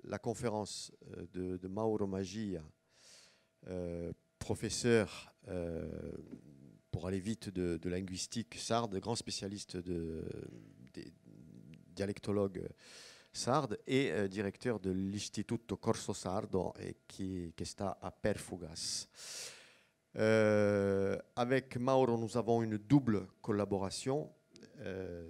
la conférence de Mauro Magia, professeur, pour aller vite, de linguistique sarde, grand spécialiste dialectologue sarde et directeur de l'Istituto Corso Sardo qui sta à Perfugas. Avec Mauro, nous avons une double collaboration.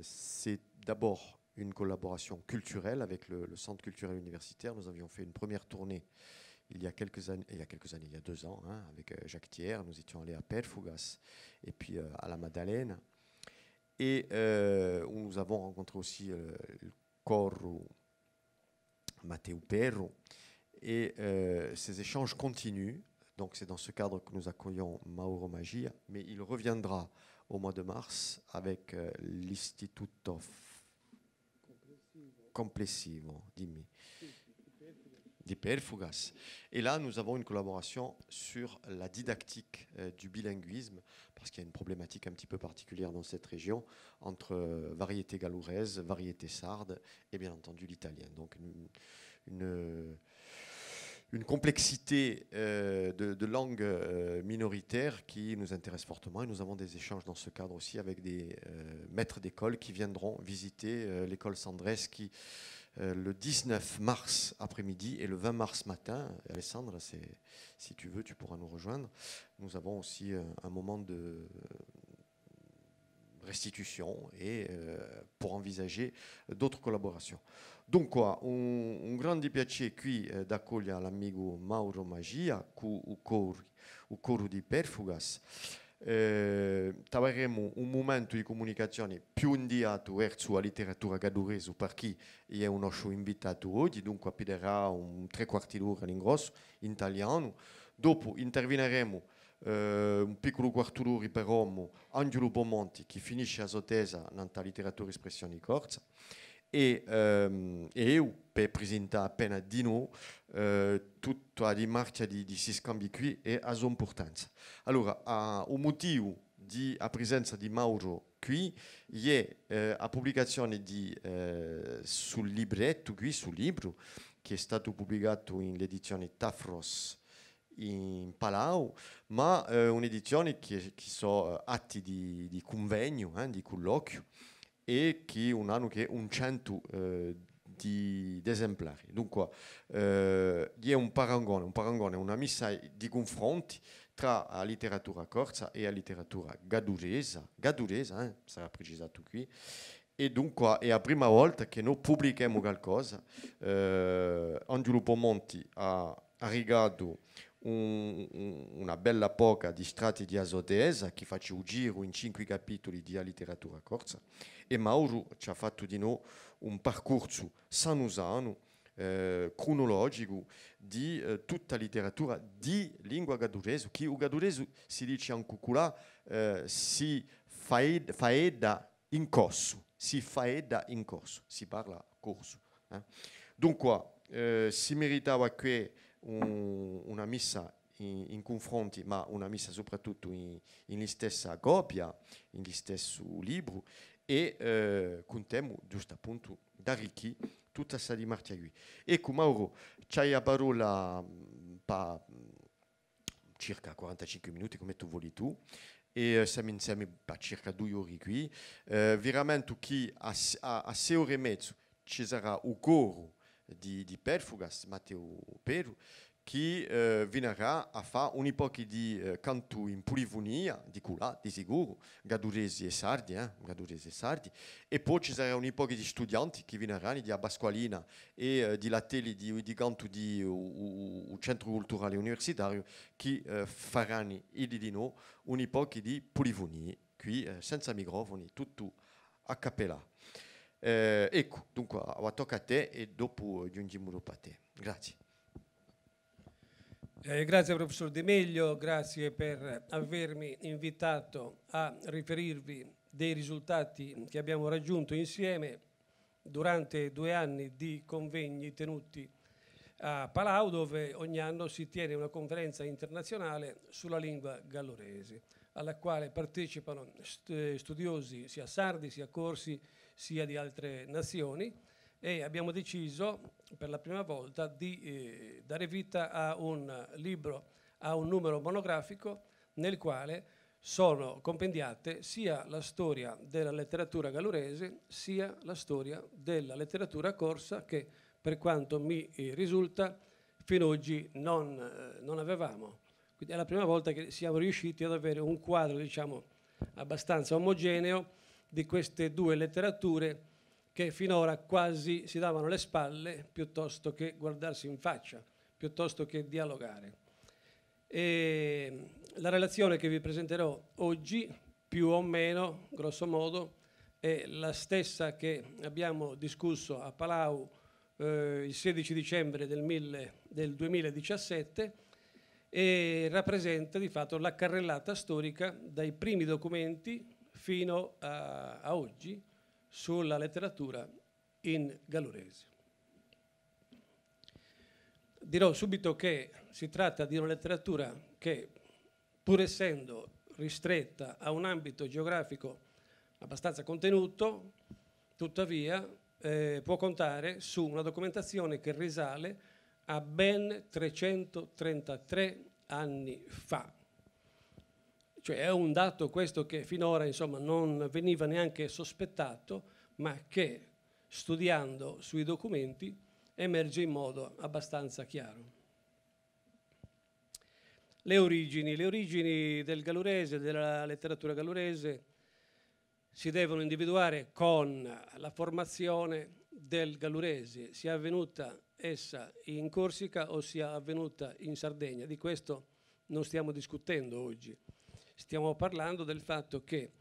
C'est d'abord une collaboration culturelle avec le Centre culturel universitaire. Nous avions fait une première tournée il y a quelques années, il y a 2 ans, hein, avec Jacques Thiers. Nous étions allés à Perfugas et puis à la Madeleine. Et où nous avons rencontré aussi le Corru Matteo Perro. Et ces échanges continuent. Donc c'est dans ce cadre que nous accueillons Mauro Magia, mais il reviendra au mois de mars avec l'Istituto Complessivo, dimmi, di Perfugas. Et là, nous avons une collaboration sur la didactique du bilinguisme, parce qu'il y a une problématique un petit peu particulière dans cette région, entre variété galouraise, variété sarde, et bien entendu l'italien. Donc une complexité de langues minoritaires qui nous intéresse fortement. Et nous avons des échanges dans ce cadre aussi avec des maîtres d'école qui viendront visiter l'école Sandreschi le 19 mars après-midi et le 20 mars matin. Alessandra, si tu veux, tu pourras nous rejoindre. Nous avons aussi un moment de restitution et pour envisager d'autres collaborations. Dunque, un grande piacere qui d'accogliere l'amico Mauro Magia, il coro di Perfugas. Avremo un momento di comunicazione più indicato verso la letteratura cadurese per chi è un nostro invitato oggi, dunque appiderà un 3/4 d'ora in grosso in italiano. Dopo interveneremo un piccolo quarto d'ora per uomo Angelo Bomonti che finisce la sua tesi nella letteratura e espressioni corsa. E io per presentare appena di noi tutta la marcia di si scambi qui e a sua importanza. Allora, il motivo della presenza di Mauro qui è la pubblicazione sul libretto, qui sul libro, che è stato pubblicato in l'edizione Tafros in Palau, ma un'edizione che sono atti di convegno, di colloquio, e che hanno un 100 di esemplari. Dunque, è un parangone, una messa di confronti tra la letteratura corsa e la letteratura gaduresa, sarà precisato qui, e dunque è la prima volta che noi pubblichiamo qualcosa. Angelo Bomonti ha rigato una bella poca di strati di azotesa che faccio un giro in 5 capitoli di letteratura corsa, e Mauro ci ha fatto di noi un percorso sanusano cronologico di tutta la letteratura di lingua gadurese, che il gadurese si dice anche là, si faeda in corso, si parla corso. Dunque si meritava qui una messa in confronti, ma una messa soprattutto in stessa coppia, in stesso libro, e contiamo giusto appunto da ricchi tutta questa di marcia qui. Ecco Mauro, c'hai la parola per circa 45 minuti come tu vuoi tu, e siamo insieme per circa 2 ore qui. Veramente qui a 6 ore e mezzo ci sarà un coro di Perfugas, Matteo Perro, che verrà a fare un po' di canto in polifonia, di là, di sicuro, gaduresi e sardi, e poi ci sarà un po' di studenti che verranno di Abasqualina e di Latelli di canto di Centro Culturale Universitario che faranno di noi un po' di polifonia, qui senza microfoni, tutto a cappella. Ecco, dunque, tocca a te e dopo giungiamo a te. Grazie. Grazie professor De Meglio, grazie per avermi invitato a riferirvi dei risultati che abbiamo raggiunto insieme durante 2 anni di convegni tenuti a Palau, dove ogni anno si tiene una conferenza internazionale sulla lingua gallurese, alla quale partecipano studiosi sia sardi, sia corsi, sia di altre nazioni, e abbiamo deciso per la prima volta di dare vita a un libro, a un numero monografico nel quale sono compendiate sia la storia della letteratura gallurese sia la storia della letteratura corsa che, per quanto mi risulta, fino ad oggi non avevamo. Quindi è la prima volta che siamo riusciti ad avere un quadro, diciamo, abbastanza omogeneo di queste due letterature che finora quasi si davano le spalle piuttosto che guardarsi in faccia, piuttosto che dialogare. E la relazione che vi presenterò oggi, più o meno, grosso modo, è la stessa che abbiamo discusso a Palau il 16 dicembre del 2017 e rappresenta di fatto la carrellata storica dai primi documenti fino a oggi sulla letteratura in gallurese. Dirò subito che si tratta di una letteratura che, pur essendo ristretta a un ambito geografico abbastanza contenuto, tuttavia può contare su una documentazione che risale a ben 333 anni fa. Cioè è un dato questo che finora, insomma, non veniva neanche sospettato, ma che studiando sui documenti emerge in modo abbastanza chiaro. Le origini del gallurese, della letteratura gallurese, si devono individuare con la formazione del gallurese, sia avvenuta essa in Corsica o sia avvenuta in Sardegna. Di questo non stiamo discutendo oggi. Stiamo parlando del fatto che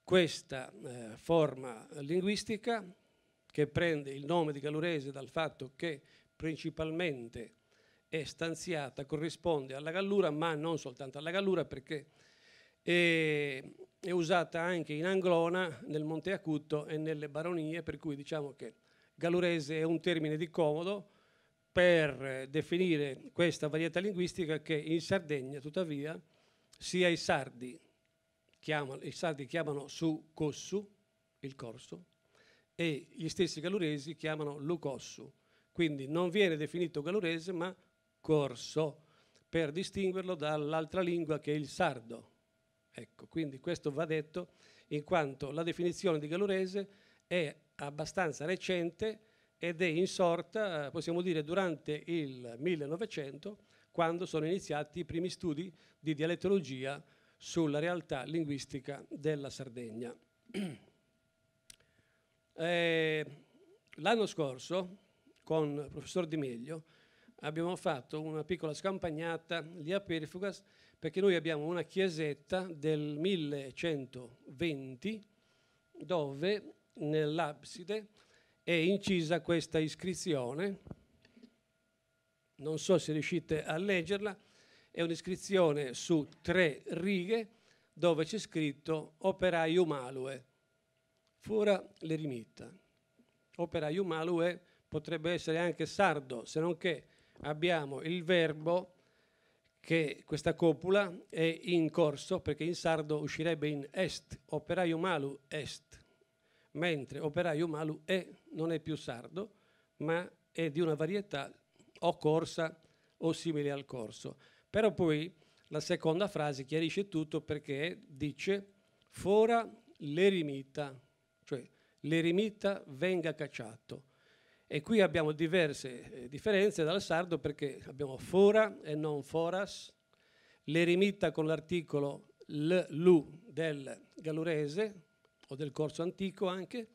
questa forma linguistica, che prende il nome di gallurese dal fatto che principalmente è stanziata, corrisponde alla Gallura, ma non soltanto alla Gallura, perché è usata anche in Anglona, nel Monte Acuto e nelle baronie, per cui diciamo che gallurese è un termine di comodo per definire questa varietà linguistica che in Sardegna, tuttavia, sia i sardi chiamano su Cossu, il corso, e gli stessi galluresi chiamano Lucossu. Quindi non viene definito gallurese, ma corso, per distinguerlo dall'altra lingua che è il sardo. Ecco, quindi questo va detto in quanto la definizione di gallurese è abbastanza recente ed è insorta, possiamo dire, durante il 1900, quando sono iniziati i primi studi di dialettologia sulla realtà linguistica della Sardegna. L'anno scorso, con il professor Di Meglio, abbiamo fatto una piccola scampagnata lì a Perifugas, perché noi abbiamo una chiesetta del 1120 dove nell'abside è incisa questa iscrizione. Non so se riuscite a leggerla, è un'iscrizione su 3 righe dove c'è scritto operaio malue, fora l'eremita. Operaio malue potrebbe essere anche sardo, se non che abbiamo il verbo che questa copula è in corso, perché in sardo uscirebbe in est, operaio malu est, mentre operaio malu non è più sardo, ma è di una varietà o corsa o simile al corso. Però poi la seconda frase chiarisce tutto, perché dice fora l'eremita, cioè l'eremita venga cacciato. E qui abbiamo diverse differenze dal sardo, perché abbiamo fora e non foras, l'eremita con l'articolo lu del gallurese o del corso antico anche,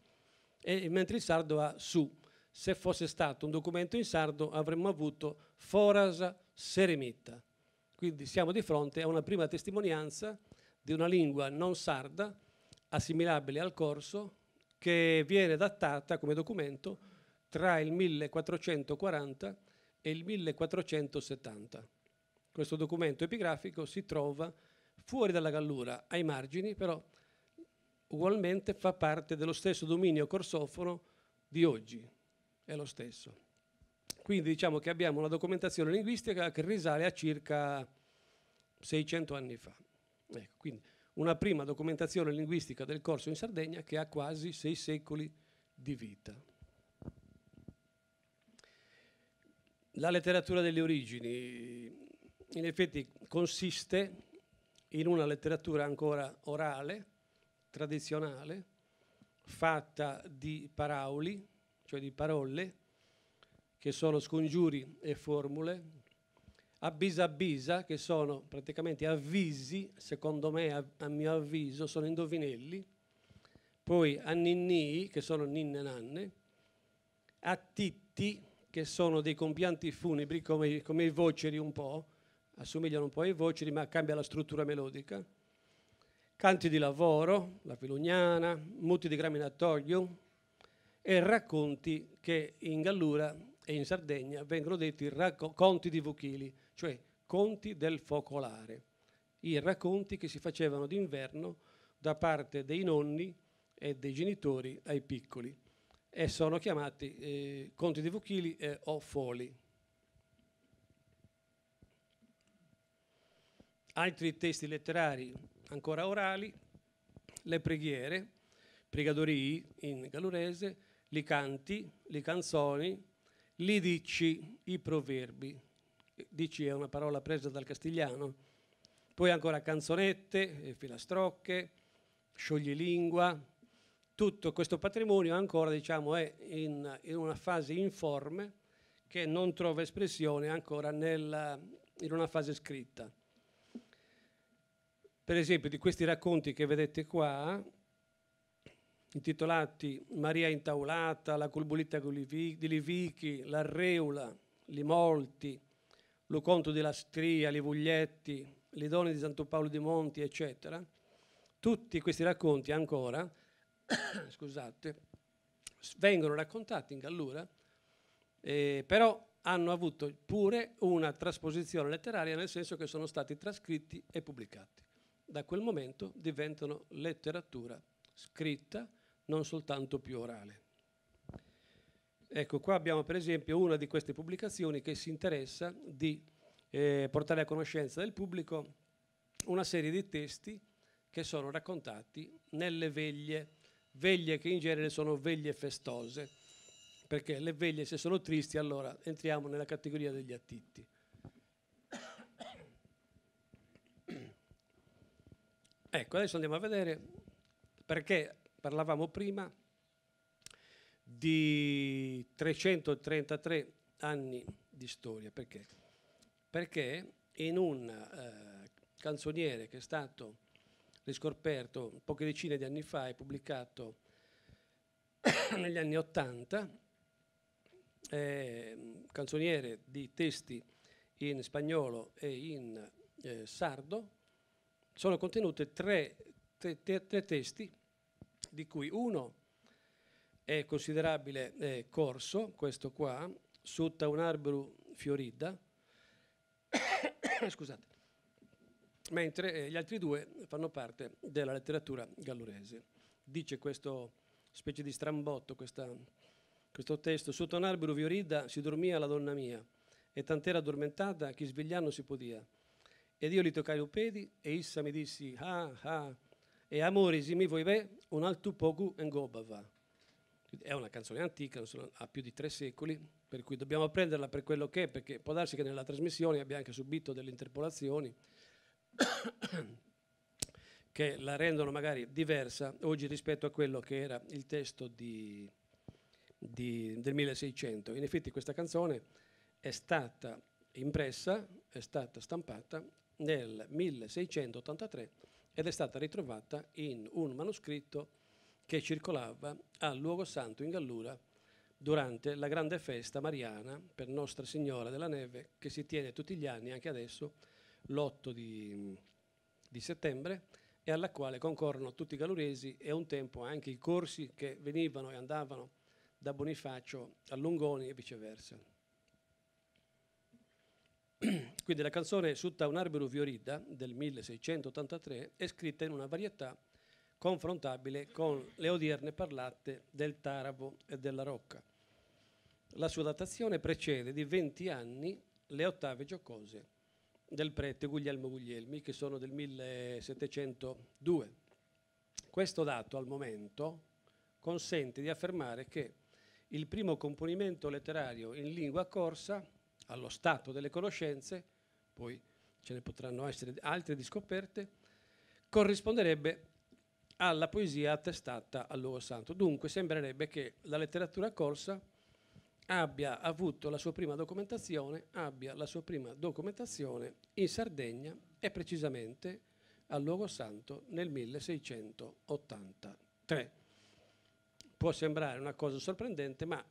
e mentre il sardo ha su. Se fosse stato un documento in sardo avremmo avuto foras seremita. Quindi siamo di fronte a una prima testimonianza di una lingua non sarda, assimilabile al corso, che viene datata come documento tra il 1440 e il 1470. Questo documento epigrafico si trova fuori dalla Gallura, ai margini, però ugualmente fa parte dello stesso dominio corsofono di oggi, è lo stesso. Quindi diciamo che abbiamo una documentazione linguistica che risale a circa 600 anni fa. Ecco, quindi una prima documentazione linguistica del corso in Sardegna che ha quasi 6 secoli di vita. La letteratura delle origini in effetti consiste in una letteratura ancora orale, tradizionale, fatta di parauli, cioè di parole, che sono scongiuri e formule, abisa, che sono praticamente avvisi, secondo me, a mio avviso, sono indovinelli, poi anninnii, che sono ninne nanne, attitti, che sono dei compianti funebri, come i voceri un po', assomigliano un po' ai voceri, ma cambia la struttura melodica. Canti di lavoro, la filugnana, muti di graminatoio e racconti che in Gallura e in Sardegna vengono detti conti di Vuchili, cioè conti del focolare, i racconti che si facevano d'inverno da parte dei nonni e dei genitori ai piccoli e sono chiamati conti di Vuchili o foli. Altri testi letterari ancora orali, le preghiere, pregadorii in gallurese, li canti, li canzoni, li dici, i proverbi. Dici è una parola presa dal castigliano. Poi ancora canzonette, filastrocche, scioglilingua. Tutto questo patrimonio ancora, diciamo, è in una fase informe che non trova espressione ancora in una fase scritta. Per esempio, di questi racconti che vedete qua, intitolati Maria intaulata, la Culbulita di Livichi, l'Arreula, li Molti, lo Conto della Stria, li Vuglietti, le donne di Santo Paolo di Monti, eccetera, tutti questi racconti ancora, scusate, vengono raccontati in Gallura, però hanno avuto pure una trasposizione letteraria, nel senso che sono stati trascritti e pubblicati. Da quel momento diventano letteratura scritta, non soltanto più orale. Ecco, qua abbiamo per esempio una di queste pubblicazioni che si interessa di portare a conoscenza del pubblico una serie di testi che sono raccontati nelle veglie che in genere sono veglie festose, perché le veglie se sono tristi allora entriamo nella categoria degli attitti. Ecco, adesso andiamo a vedere perché parlavamo prima di 333 anni di storia. Perché? Perché in un canzoniere che è stato riscoperto poche decine di anni fa e pubblicato negli anni '80, canzoniere di testi in spagnolo e in sardo, sono contenute tre testi, di cui uno è considerabile corso, questo qua, Sutta un arburu fiorida, scusate, mentre gli altri due fanno parte della letteratura gallurese. Dice questo specie di strambotto, questo testo: Sotto un albero fiorida si dormia la donna mia, e tant'era addormentata che svegliar non si podia. Ed io li toccai i piedi, e issa mi dissi, e amore si mi vuoi be, un altro poco engobava. È una canzone antica, ha più di 3 secoli, per cui dobbiamo prenderla per quello che è, perché può darsi che nella trasmissione abbia anche subito delle interpolazioni che la rendono magari diversa oggi rispetto a quello che era il testo del 1600. In effetti questa canzone è stata impressa, è stata stampata nel 1683 ed è stata ritrovata in un manoscritto che circolava al Luogo Santo in Gallura durante la grande festa mariana per Nostra Signora della Neve, che si tiene tutti gli anni, anche adesso, l'8 di settembre, e alla quale concorrono tutti i galluresi e un tempo anche i corsi che venivano e andavano da Bonifacio a Lungoni e viceversa. Quindi la canzone Sutta un arbero fiorida del 1683 è scritta in una varietà confrontabile con le odierne parlate del Taravo e della Rocca. La sua datazione precede di 20 anni le ottave giocose del prete Guglielmo Guglielmi, che sono del 1702. Questo dato al momento consente di affermare che il primo componimento letterario in lingua corsa allo stato delle conoscenze, poi ce ne potranno essere altre di scoperte, corrisponderebbe alla poesia attestata al luogo santo. Dunque sembrerebbe che la letteratura corsa abbia avuto la sua prima documentazione in Sardegna e precisamente al luogo santo nel 1683. Può sembrare una cosa sorprendente, ma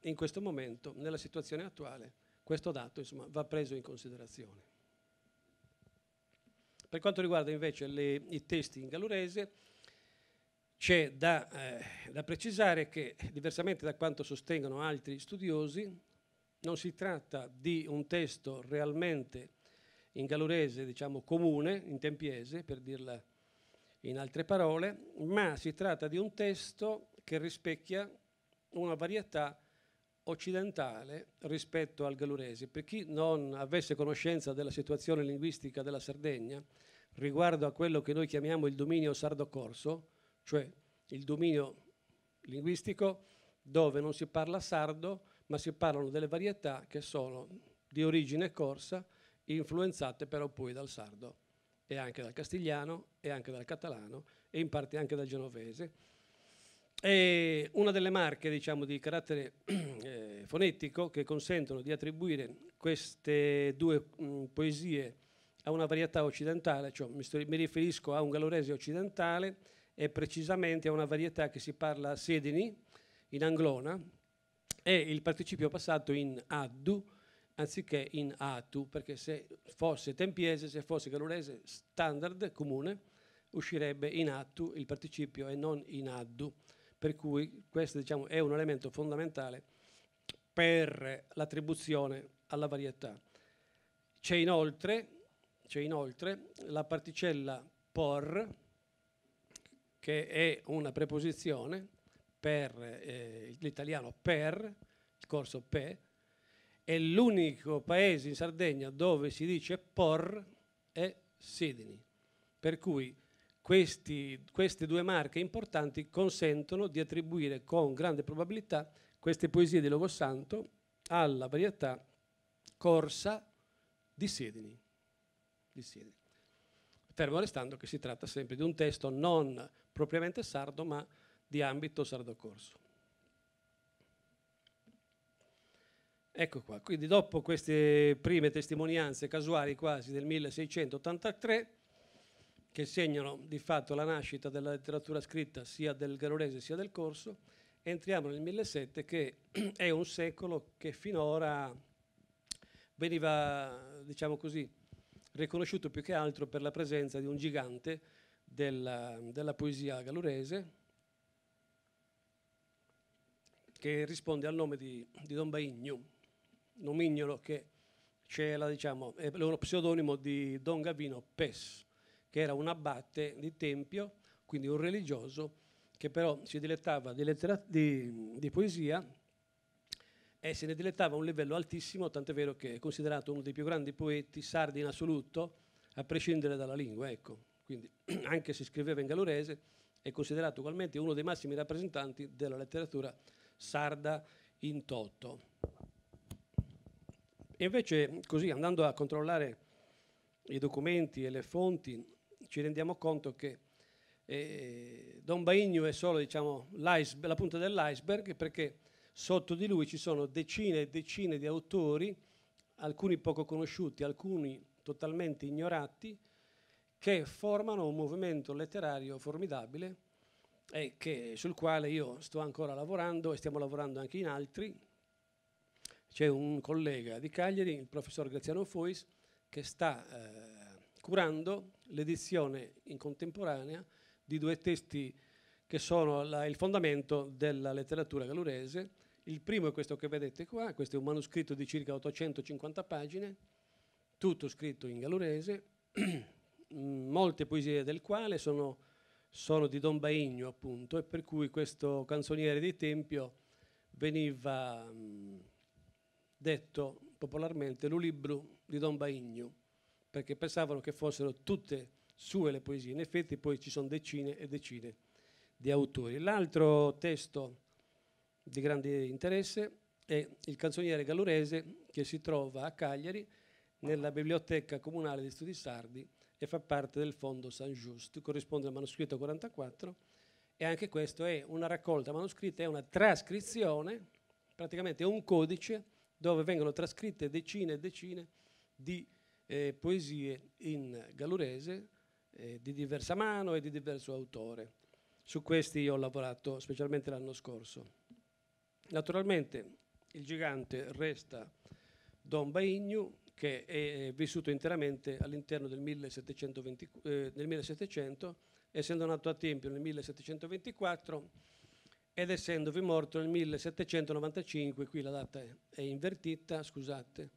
in questo momento, nella situazione attuale, questo dato insomma, va preso in considerazione. Per quanto riguarda invece i testi in gallurese, c'è da precisare che, diversamente da quanto sostengono altri studiosi, non si tratta di un testo realmente in gallurese, diciamo comune, in tempiese, per dirla in altre parole, ma si tratta di un testo che rispecchia una varietà occidentale rispetto al gallurese. Per chi non avesse conoscenza della situazione linguistica della Sardegna, riguardo a quello che noi chiamiamo il dominio sardo-corso, cioè il dominio linguistico dove non si parla sardo, ma si parlano delle varietà che sono di origine corsa, influenzate però poi dal sardo e anche dal castigliano e anche dal catalano e in parte anche dal genovese. E una delle marche, diciamo, di carattere fonetico che consentono di attribuire queste due poesie a una varietà occidentale, cioè mi riferisco a un gallurese occidentale e precisamente a una varietà che si parla a Sedini, in Anglona, e il participio passato in addu anziché in atu, perché se fosse tempiese, se fosse gallurese standard, comune, uscirebbe in atu il participio e non in addu. Per cui questo, diciamo, è un elemento fondamentale per l'attribuzione alla varietà. C'è inoltre la particella por, che è una preposizione per l'italiano per, il corso pe, e l'unico paese in Sardegna dove si dice por è Sedini. Per cui queste due marche importanti consentono di attribuire con grande probabilità queste poesie di Logosanto alla varietà corsa di Sedini. Fermo restando che si tratta sempre di un testo non propriamente sardo, ma di ambito sardo-corso. Ecco qua, quindi dopo queste prime testimonianze casuali quasi del 1683, che segnano di fatto la nascita della letteratura scritta sia del gallurese sia del corso, entriamo nel 1700, che è un secolo che finora veniva, diciamo così, riconosciuto più che altro per la presenza di un gigante della poesia gallurese, che risponde al nome di Don Baigno, nomignolo che diciamo, è uno pseudonimo di Don Gavino Pes, che era un abate di tempio, quindi un religioso, che però si dilettava di poesia e se ne dilettava a un livello altissimo, tant'è vero che è considerato uno dei più grandi poeti sardi in assoluto, a prescindere dalla lingua. Ecco. Quindi, anche se scriveva in gallurese, è considerato ugualmente uno dei massimi rappresentanti della letteratura sarda in toto. E invece, così, andando a controllare i documenti e le fonti, ci rendiamo conto che Don Baigno è solo, diciamo, la punta dell'iceberg, perché sotto di lui ci sono decine e decine di autori, alcuni poco conosciuti, alcuni totalmente ignorati, che formano un movimento letterario formidabile e sul quale io sto ancora lavorando e stiamo lavorando anche in altri. C'è un collega di Cagliari, il professor Graziano Fois, che sta curando l'edizione in contemporanea di due testi che sono il fondamento della letteratura gallurese. Il primo è questo che vedete qua, questo è un manoscritto di circa 850 pagine, tutto scritto in gallurese, molte poesie del quale sono di Don Baigno, appunto, e per cui questo canzoniere di tempio veniva detto popolarmente l'ulibru di Don Baigno, perché pensavano che fossero tutte sue le poesie. In effetti poi ci sono decine e decine di autori. L'altro testo di grande interesse è il canzoniere gallurese che si trova a Cagliari nella Biblioteca Comunale di Studi Sardi e fa parte del Fondo San Just, corrisponde al manoscritto 44, e anche questo è una raccolta manoscritta, è una trascrizione, praticamente è un codice dove vengono trascritte decine e decine di poesie in gallurese di diversa mano e di diverso autore. Su questi io ho lavorato specialmente l'anno scorso. Naturalmente il gigante resta Don Baignu, che è vissuto interamente all'interno del 1700, essendo nato a Tempio nel 1724 ed essendovi morto nel 1795, qui la data è invertita, scusate,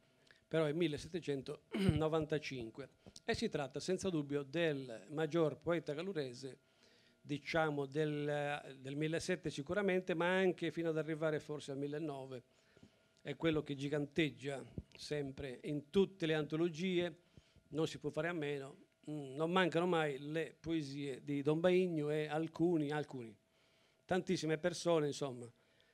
però è 1795, e si tratta senza dubbio del maggior poeta gallurese, diciamo del 1700 sicuramente, ma anche fino ad arrivare forse al 1900. È quello che giganteggia sempre in tutte le antologie, non si può fare a meno, non mancano mai le poesie di Don Baignu, e tantissime persone, insomma,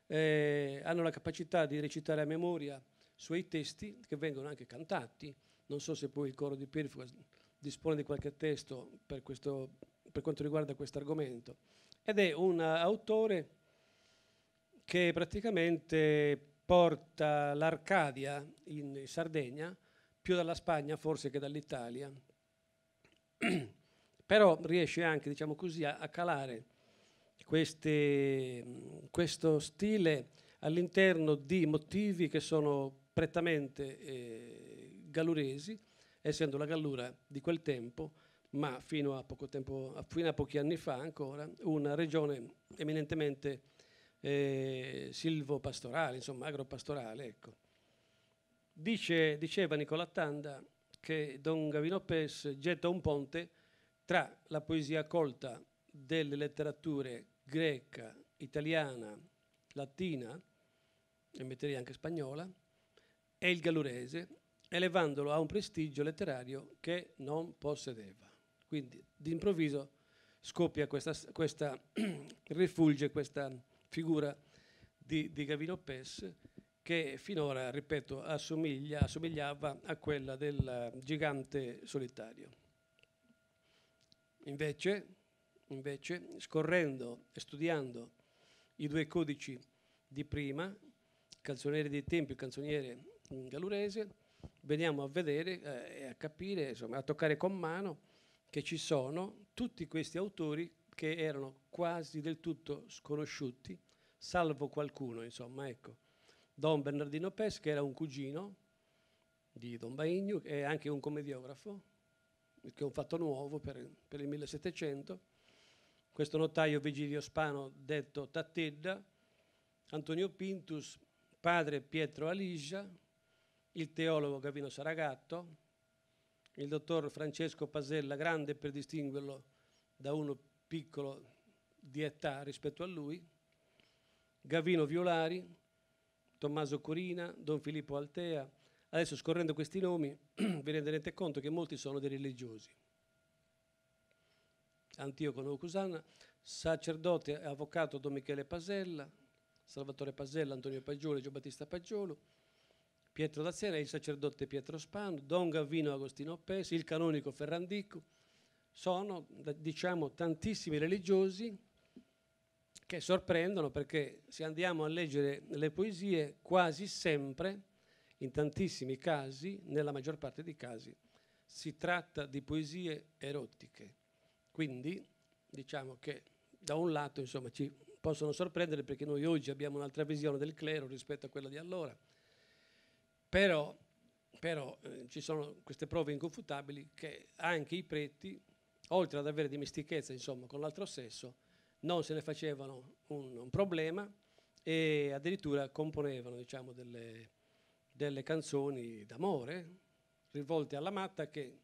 hanno la capacità di recitare a memoria suoi testi, che vengono anche cantati. Non so se poi il coro di Pirfua dispone di qualche testo per quanto riguarda questo argomento. Ed è un autore che praticamente porta l'Arcadia in Sardegna, più dalla Spagna forse che dall'Italia, però riesce anche, diciamo così, a calare questo stile all'interno di motivi che sono prettamente galluresi, essendo la Gallura di quel tempo, ma fino a pochi anni fa ancora, una regione eminentemente silvopastorale, insomma agropastorale, ecco. Diceva Nicola Tanda che Don Gavino Pes getta un ponte tra la poesia colta delle letterature greca, italiana, latina, e metterei anche spagnola, e il gallurese, elevandolo a un prestigio letterario che non possedeva. Quindi d'improvviso scoppia rifulge questa figura di Gavino Pes, che finora, ripeto, assomigliava a quella del gigante solitario. Invece, scorrendo e studiando i due codici di prima, il canzoniere dei tempi e il canzoniere gallurese, veniamo a vedere e a capire, insomma, a toccare con mano che ci sono tutti questi autori che erano quasi del tutto sconosciuti, salvo qualcuno, insomma, ecco. Don Bernardino Pes, che era un cugino di Don Baignu, e anche un commediografo, che è un fatto nuovo per il 1700, questo notaio Vigilio Spano, detto Tattedda, Antonio Pintus, padre Pietro Aligia, il teologo Gavino Saragatto, il dottor Francesco Pasella, grande per distinguerlo da uno piccolo di età rispetto a lui, Gavino Violari, Tommaso Corina, Don Filippo Altea. Adesso, scorrendo questi nomi, vi renderete conto che molti sono dei religiosi. Antioco Novucusanna, sacerdote e avvocato Don Michele Pasella, Salvatore Pasella, Antonio Paggiolo e Giobattista Paggiolo, Pietro Dazzera, il sacerdote Pietro Spano, Don Gavino Agostino Pes, il canonico Ferrandico. Sono, diciamo, tantissimi religiosi che sorprendono, perché se andiamo a leggere le poesie, quasi sempre, in tantissimi casi, nella maggior parte dei casi, si tratta di poesie erotiche. Quindi diciamo che da un lato, insomma, ci possono sorprendere, perché noi oggi abbiamo un'altra visione del clero rispetto a quella di allora. Però ci sono queste prove inconfutabili che anche i preti, oltre ad avere dimestichezza, insomma, con l'altro sesso, non se ne facevano un problema, e addirittura componevano, diciamo, delle canzoni d'amore rivolte alla matta, che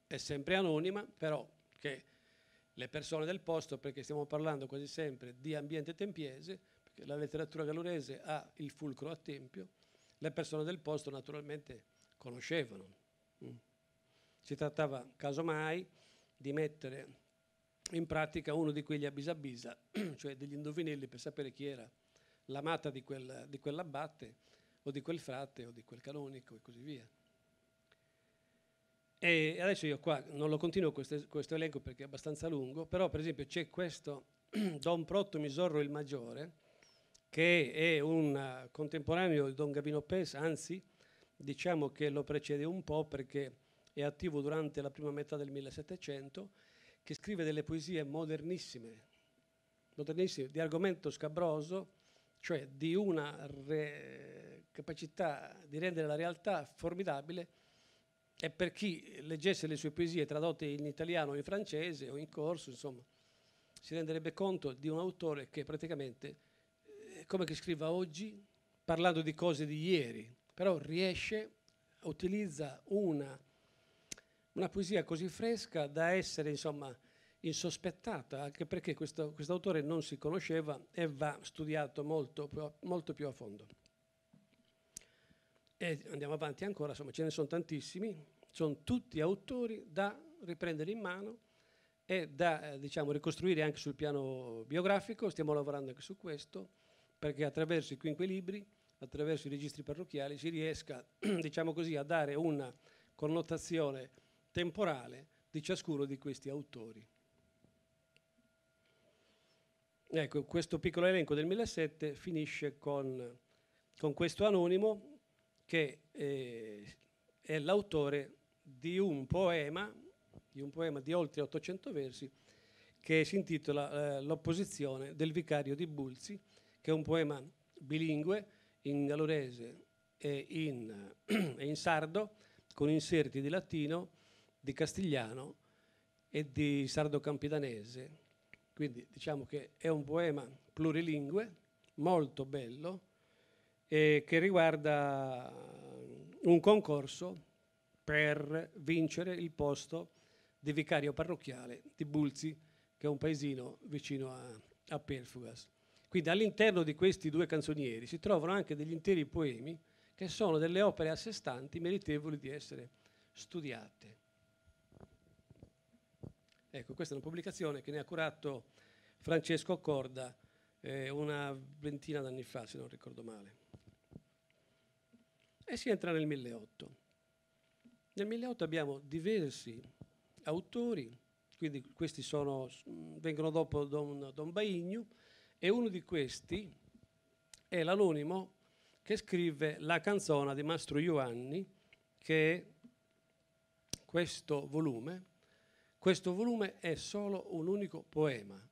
è sempre anonima, però che le persone del posto, perché stiamo parlando quasi sempre di ambiente tempiese, perché la letteratura gallurese ha il fulcro a Tempio, le persone del posto naturalmente conoscevano. Si trattava casomai di mettere in pratica uno di quegli abisa-bisa, cioè degli indovinelli, per sapere chi era l'amata di quell'abbate o di quel frate o di quel canonico e così via. E adesso io qua non lo continuo questo elenco perché è abbastanza lungo, però per esempio c'è questo Don Protto Misorro il Maggiore, che è un contemporaneo di Don Gavino Pes, anzi diciamo che lo precede un po' perché è attivo durante la prima metà del 1700, che scrive delle poesie modernissime di argomento scabroso, cioè di una capacità di rendere la realtà formidabile, e per chi leggesse le sue poesie tradotte in italiano o in francese o in corso, insomma, si renderebbe conto di un autore che praticamente è come che scriva oggi parlando di cose di ieri, però utilizza una poesia così fresca da essere, insomma, insospettata, anche perché questo autore non si conosceva e va studiato molto più a fondo. E andiamo avanti ancora, insomma, ce ne sono tantissimi, sono tutti autori da riprendere in mano e da diciamo, ricostruire anche sul piano biografico. Stiamo lavorando anche su questo, perché attraverso i quinquelibri, attraverso i registri parrocchiali, si riesca, diciamo così, a dare una connotazione temporale di ciascuno di questi autori. Ecco, questo piccolo elenco del 1007 finisce con questo anonimo che è l'autore di un poema di oltre 800 versi che si intitola L'opposizione del vicario di Bulzi, che è un poema bilingue in gallurese e in sardo, con inserti di latino, di castigliano e di sardo campidanese. Quindi diciamo che è un poema plurilingue, molto bello, che riguarda un concorso per vincere il posto di vicario parrocchiale di Bulzi, che è un paesino vicino a Perfugas. Quindi all'interno di questi due canzonieri si trovano anche degli interi poemi che sono delle opere a sé stanti meritevoli di essere studiate. Ecco, questa è una pubblicazione che ne ha curato Francesco Corda una ventina d'anni fa, se non ricordo male. E si entra nel 1800. Nel 1800 abbiamo diversi autori, quindi questi vengono dopo Don Baigno, e uno di questi è l'anonimo che scrive la canzone di Mastro Ioanni, che è questo volume. Questo volume è solo un unico poema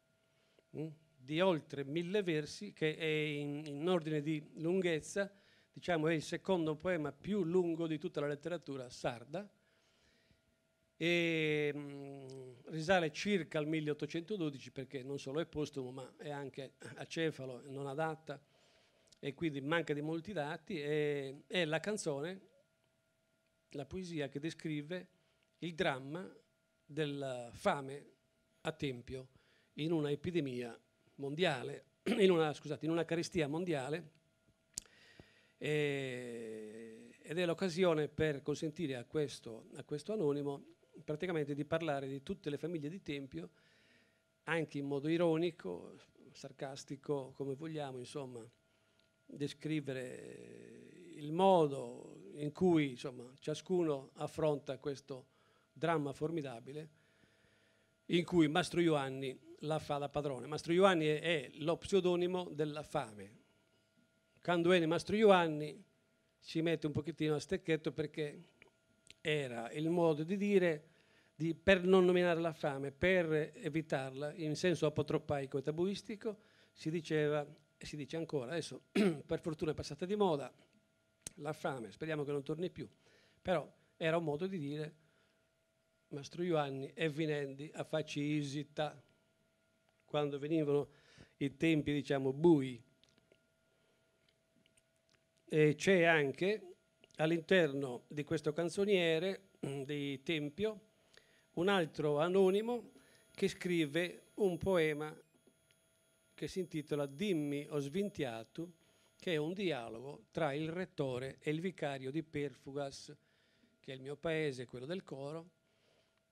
di oltre 1000 versi, che è in ordine di lunghezza, diciamo è il secondo poema più lungo di tutta la letteratura sarda, e risale circa al 1812, perché non solo è postumo ma è anche acefalo, non ha data e quindi manca di molti dati. È la canzone, la poesia che descrive il dramma della fame a Tempio in una epidemia mondiale, in una carestia mondiale, ed è l'occasione per consentire a questo anonimo praticamente di parlare di tutte le famiglie di Tempio, anche in modo ironico, sarcastico, come vogliamo, insomma, descrivere il modo in cui, insomma, ciascuno affronta questo dramma formidabile, in cui Mastro Ioanni la fa da padrone. Mastro Ioanni è lo pseudonimo della fame. Quando viene Mastro Ioanni ci mette un pochettino a stecchetto, perché era il modo di dire per non nominare la fame, per evitarla, in senso apotropaico e tabuistico, si diceva, e si dice ancora, adesso per fortuna è passata di moda, la fame, speriamo che non torni più, però era un modo di dire Mastro Ioanni e Vinendi a farci visita quando venivano i tempi, diciamo, bui. E c'è anche all'interno di questo canzoniere di Tempio un altro anonimo che scrive un poema che si intitola Dimmi o svintiato, che è un dialogo tra il rettore e il vicario di Perfugas, che è il mio paese, quello del Coro,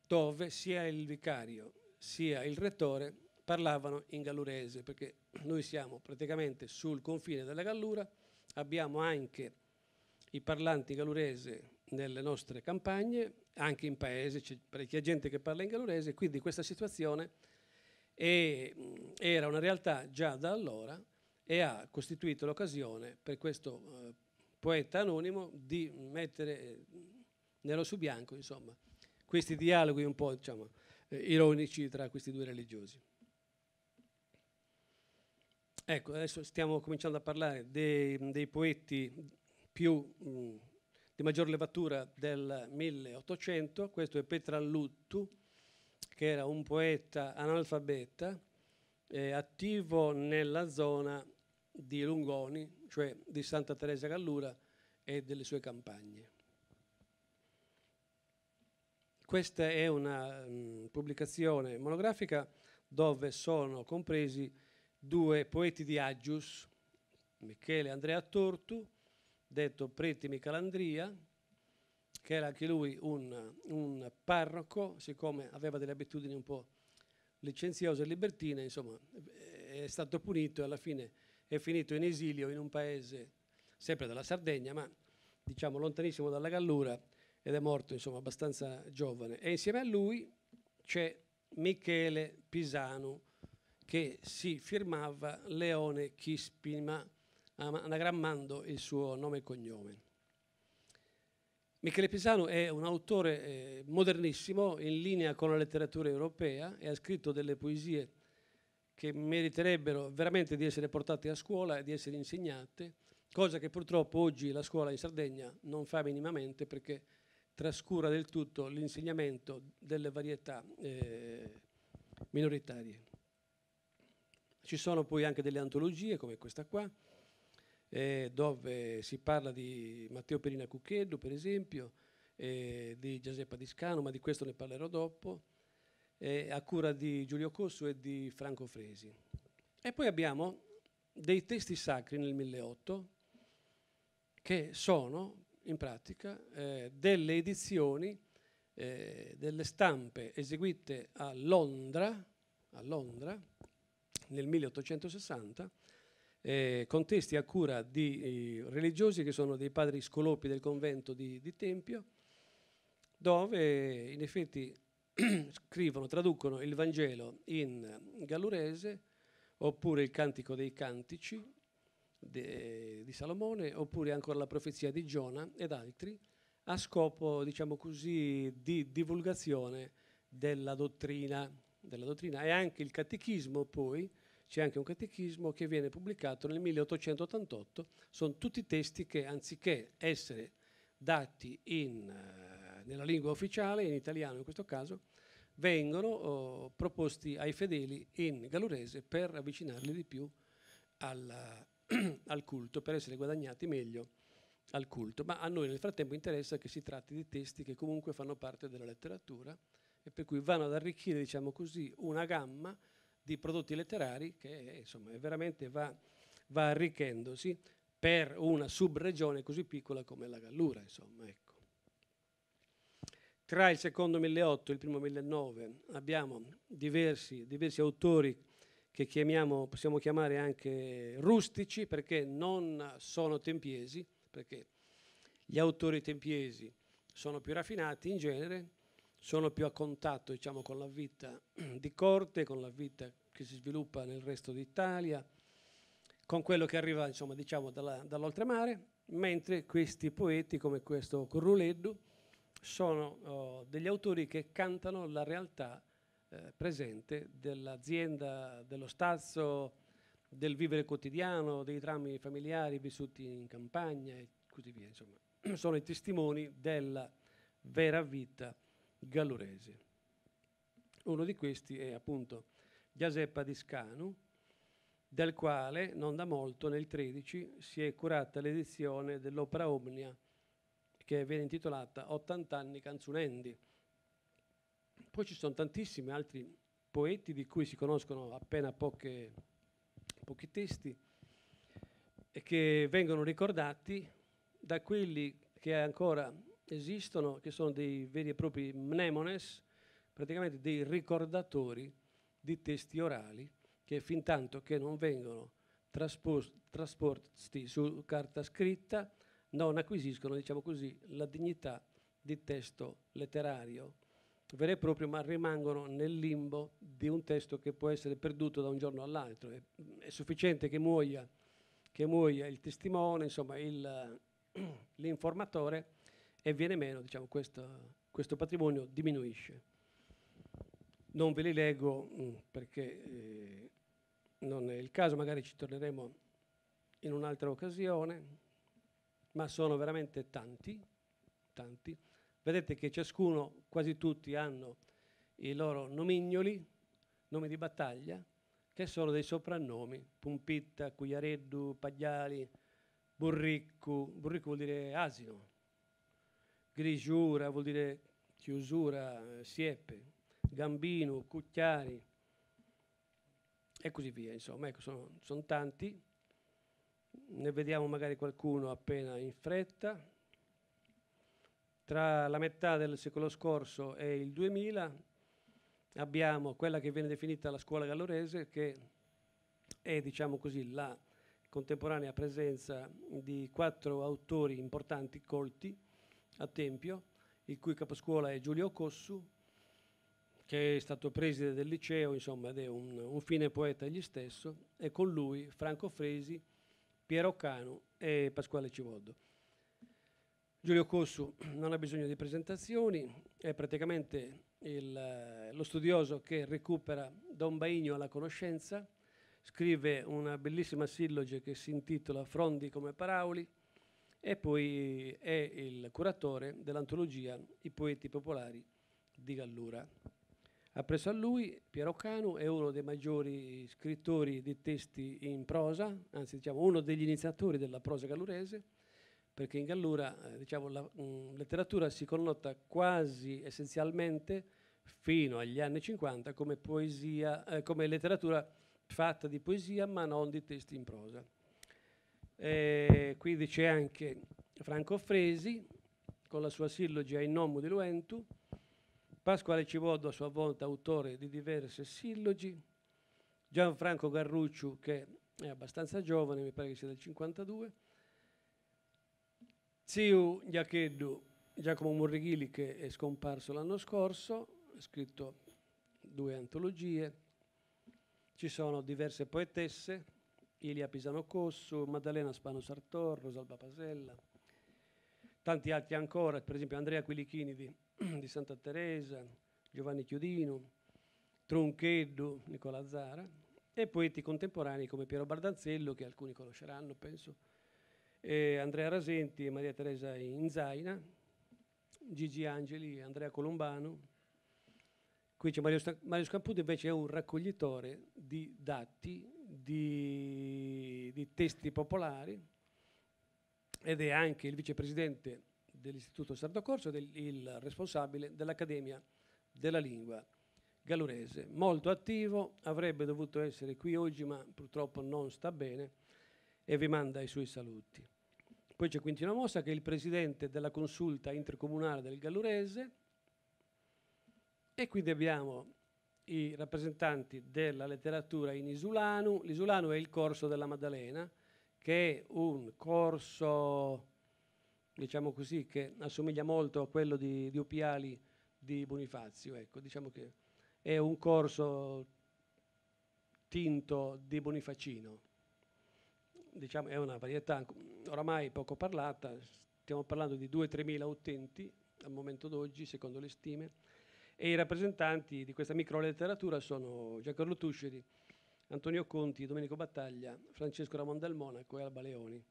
dove sia il vicario sia il rettore parlavano in gallurese, perché noi siamo praticamente sul confine della Gallura, abbiamo anche i parlanti gallurese nelle nostre campagne, anche in paese c'è parecchia gente che parla in gallurese, quindi questa situazione era una realtà già da allora e ha costituito l'occasione per questo poeta anonimo di mettere nero su bianco, insomma, questi dialoghi un po', diciamo, ironici tra questi due religiosi. Ecco, adesso stiamo cominciando a parlare dei poeti di maggior levatura del 1800. Questo è Petralluttu, che era un poeta analfabeta, attivo nella zona di Lungoni, cioè di Santa Teresa Gallura e delle sue campagne. Questa è una pubblicazione monografica dove sono compresi due poeti di Aggius, Michele Andrea Tortu, detto Preti Micalandria, che era anche lui un parroco, siccome aveva delle abitudini un po' licenziose e libertine, insomma, è stato punito e alla fine è finito in esilio in un paese sempre della Sardegna, ma diciamo lontanissimo dalla Gallura, ed è morto insomma abbastanza giovane. E insieme a lui c'è Michele Pisanu, che si firmava Leone Chispima, anagrammando il suo nome e cognome. Michele Pisanu è un autore modernissimo, in linea con la letteratura europea, e ha scritto delle poesie che meriterebbero veramente di essere portate a scuola e di essere insegnate, cosa che purtroppo oggi la scuola in Sardegna non fa minimamente, perché trascura del tutto l'insegnamento delle varietà minoritarie. Ci sono poi anche delle antologie come questa qua, dove si parla di Matteo Perina Cucchetto, per esempio, di Giuseppa Discano, ma di questo ne parlerò dopo, a cura di Giulio Cossu e di Franco Fresi. E poi abbiamo dei testi sacri nel 1800 che sono in pratica delle edizioni, delle stampe eseguite a Londra nel 1860, con testi a cura di religiosi che sono dei padri scolopi del convento di Tempio, dove in effetti traducono il Vangelo in gallurese, oppure il Cantico dei Cantici di Salomone, oppure ancora la profezia di Giona ed altri, a scopo, diciamo così, di divulgazione della dottrina. E anche il catechismo, poi c'è anche un catechismo che viene pubblicato nel 1888. Sono tutti testi che, anziché essere dati nella lingua ufficiale, in italiano in questo caso, vengono proposti ai fedeli in gallurese per avvicinarli di più al culto, per essere guadagnati meglio al culto. Ma a noi nel frattempo interessa che si tratti di testi che comunque fanno parte della letteratura e per cui vanno ad arricchire, diciamo così, una gamma di prodotti letterari che insomma veramente va arricchendosi per una subregione così piccola come la Gallura, insomma, ecco. Tra il secondo 1800 e il primo 1900 abbiamo diversi autori che possiamo chiamare anche rustici, perché non sono tempiesi, perché gli autori tempiesi sono più raffinati in genere, sono più a contatto, diciamo, con la vita di corte, con la vita che si sviluppa nel resto d'Italia, con quello che arriva, insomma, diciamo, dall'oltremare, mentre questi poeti, come questo Curruleddu, sono degli autori che cantano la realtà presente dell'azienda, dello stazzo, del vivere quotidiano, dei drammi familiari vissuti in campagna e così via. Insomma, sono i testimoni della vera vita gallurese. Uno di questi è appunto Giuseppa Discanu, del quale non da molto, nel 13, si è curata l'edizione dell'opera omnia che viene intitolata 80 anni canzunendi. Poi ci sono tantissimi altri poeti di cui si conoscono appena pochi testi e che vengono ricordati da quelli che ancora esistono, che sono dei veri e propri mnemones, praticamente dei ricordatori di testi orali che fin tanto che non vengono trasposti su carta scritta non acquisiscono, diciamo così, la dignità di testo letterario vero e proprio, ma rimangono nel limbo di un testo che può essere perduto da un giorno all'altro. È sufficiente che muoia il testimone, insomma l'informatore, e viene meno, diciamo, questo patrimonio diminuisce. Non ve li leggo perché non è il caso, magari ci torneremo in un'altra occasione, ma sono veramente tanti. Vedete che ciascuno, quasi tutti, hanno i loro nomignoli, nomi di battaglia, che sono dei soprannomi: Pumpitta, Cugliareddu, Pagliali, Burriccu. Burriccu vuol dire asino, Grigiura vuol dire chiusura, siepe, Gambino, Cucchiari e così via. Insomma, ecco, sono tanti. Ne vediamo magari qualcuno appena in fretta. Tra la metà del secolo scorso e il 2000 abbiamo quella che viene definita la scuola gallurese, che è, diciamo così, la contemporanea presenza di 4 autori importanti, colti, a tempio, il cui caposcuola è Giulio Cossu, che è stato preside del liceo, insomma, ed è un fine poeta egli stesso, e con lui Franco Fresi, Piero Canu e Pasquale Civoldo. Giulio Cossu non ha bisogno di presentazioni, è praticamente lo studioso che recupera Don Baigno alla conoscenza, scrive una bellissima silloge che si intitola Frondi come Parauli, e poi è il curatore dell'antologia I poeti popolari di Gallura. Appresso a lui, Piero Canu è uno dei maggiori scrittori di testi in prosa, anzi, diciamo, uno degli iniziatori della prosa gallurese, perché in Gallura, diciamo, la letteratura si connota quasi essenzialmente fino agli anni 50 come poesia, come letteratura fatta di poesia, ma non di testi in prosa. Quindi c'è anche Franco Fresi con la sua sillogia In Nomu Diluentu, Pasquale Civoldo a sua volta autore di diverse sillogi, Gianfranco Garrucciu, che è abbastanza giovane, mi pare che sia del 52, Ziu Giacheddu, Giacomo Morrighili, che è scomparso l'anno scorso, ha scritto 2 antologie, ci sono diverse poetesse, Ilia Pisano Cossu, Maddalena Spano Sartor, Rosalba Pasella, tanti altri ancora, per esempio Andrea Quilichini di Santa Teresa, Giovanni Chiudino, Troncheddu, Nicola Zara, e poeti contemporanei come Piero Bardanzello, che alcuni conosceranno, penso, Andrea Rasenti e Maria Teresa Inzaina, Gigi Angeli, Andrea Colombano. Qui c'è Mario Scamputo, invece è un raccoglitore di dati, di testi popolari, ed è anche il vicepresidente dell'Istituto Sardo Corso ed il responsabile dell'Accademia della Lingua Gallurese. Molto attivo, avrebbe dovuto essere qui oggi, ma purtroppo non sta bene e vi manda i suoi saluti. Poi c'è Quintino Mossa, che è il presidente della consulta intercomunale del Gallurese, e quindi abbiamo i rappresentanti della letteratura in isulano. L'isulano è il corso della Maddalena, che è un corso, diciamo così, che assomiglia molto a quello di Oppiali di Bonifazio. Ecco, diciamo che è un corso tinto di Bonifacino. Diciamo, è una varietà oramai poco parlata, stiamo parlando di 2-3 mila utenti al momento d'oggi, secondo le stime, e i rappresentanti di questa microletteratura sono Giancarlo Tusceri, Antonio Conti, Domenico Battaglia, Francesco Ramon del Monaco e Alba Leoni.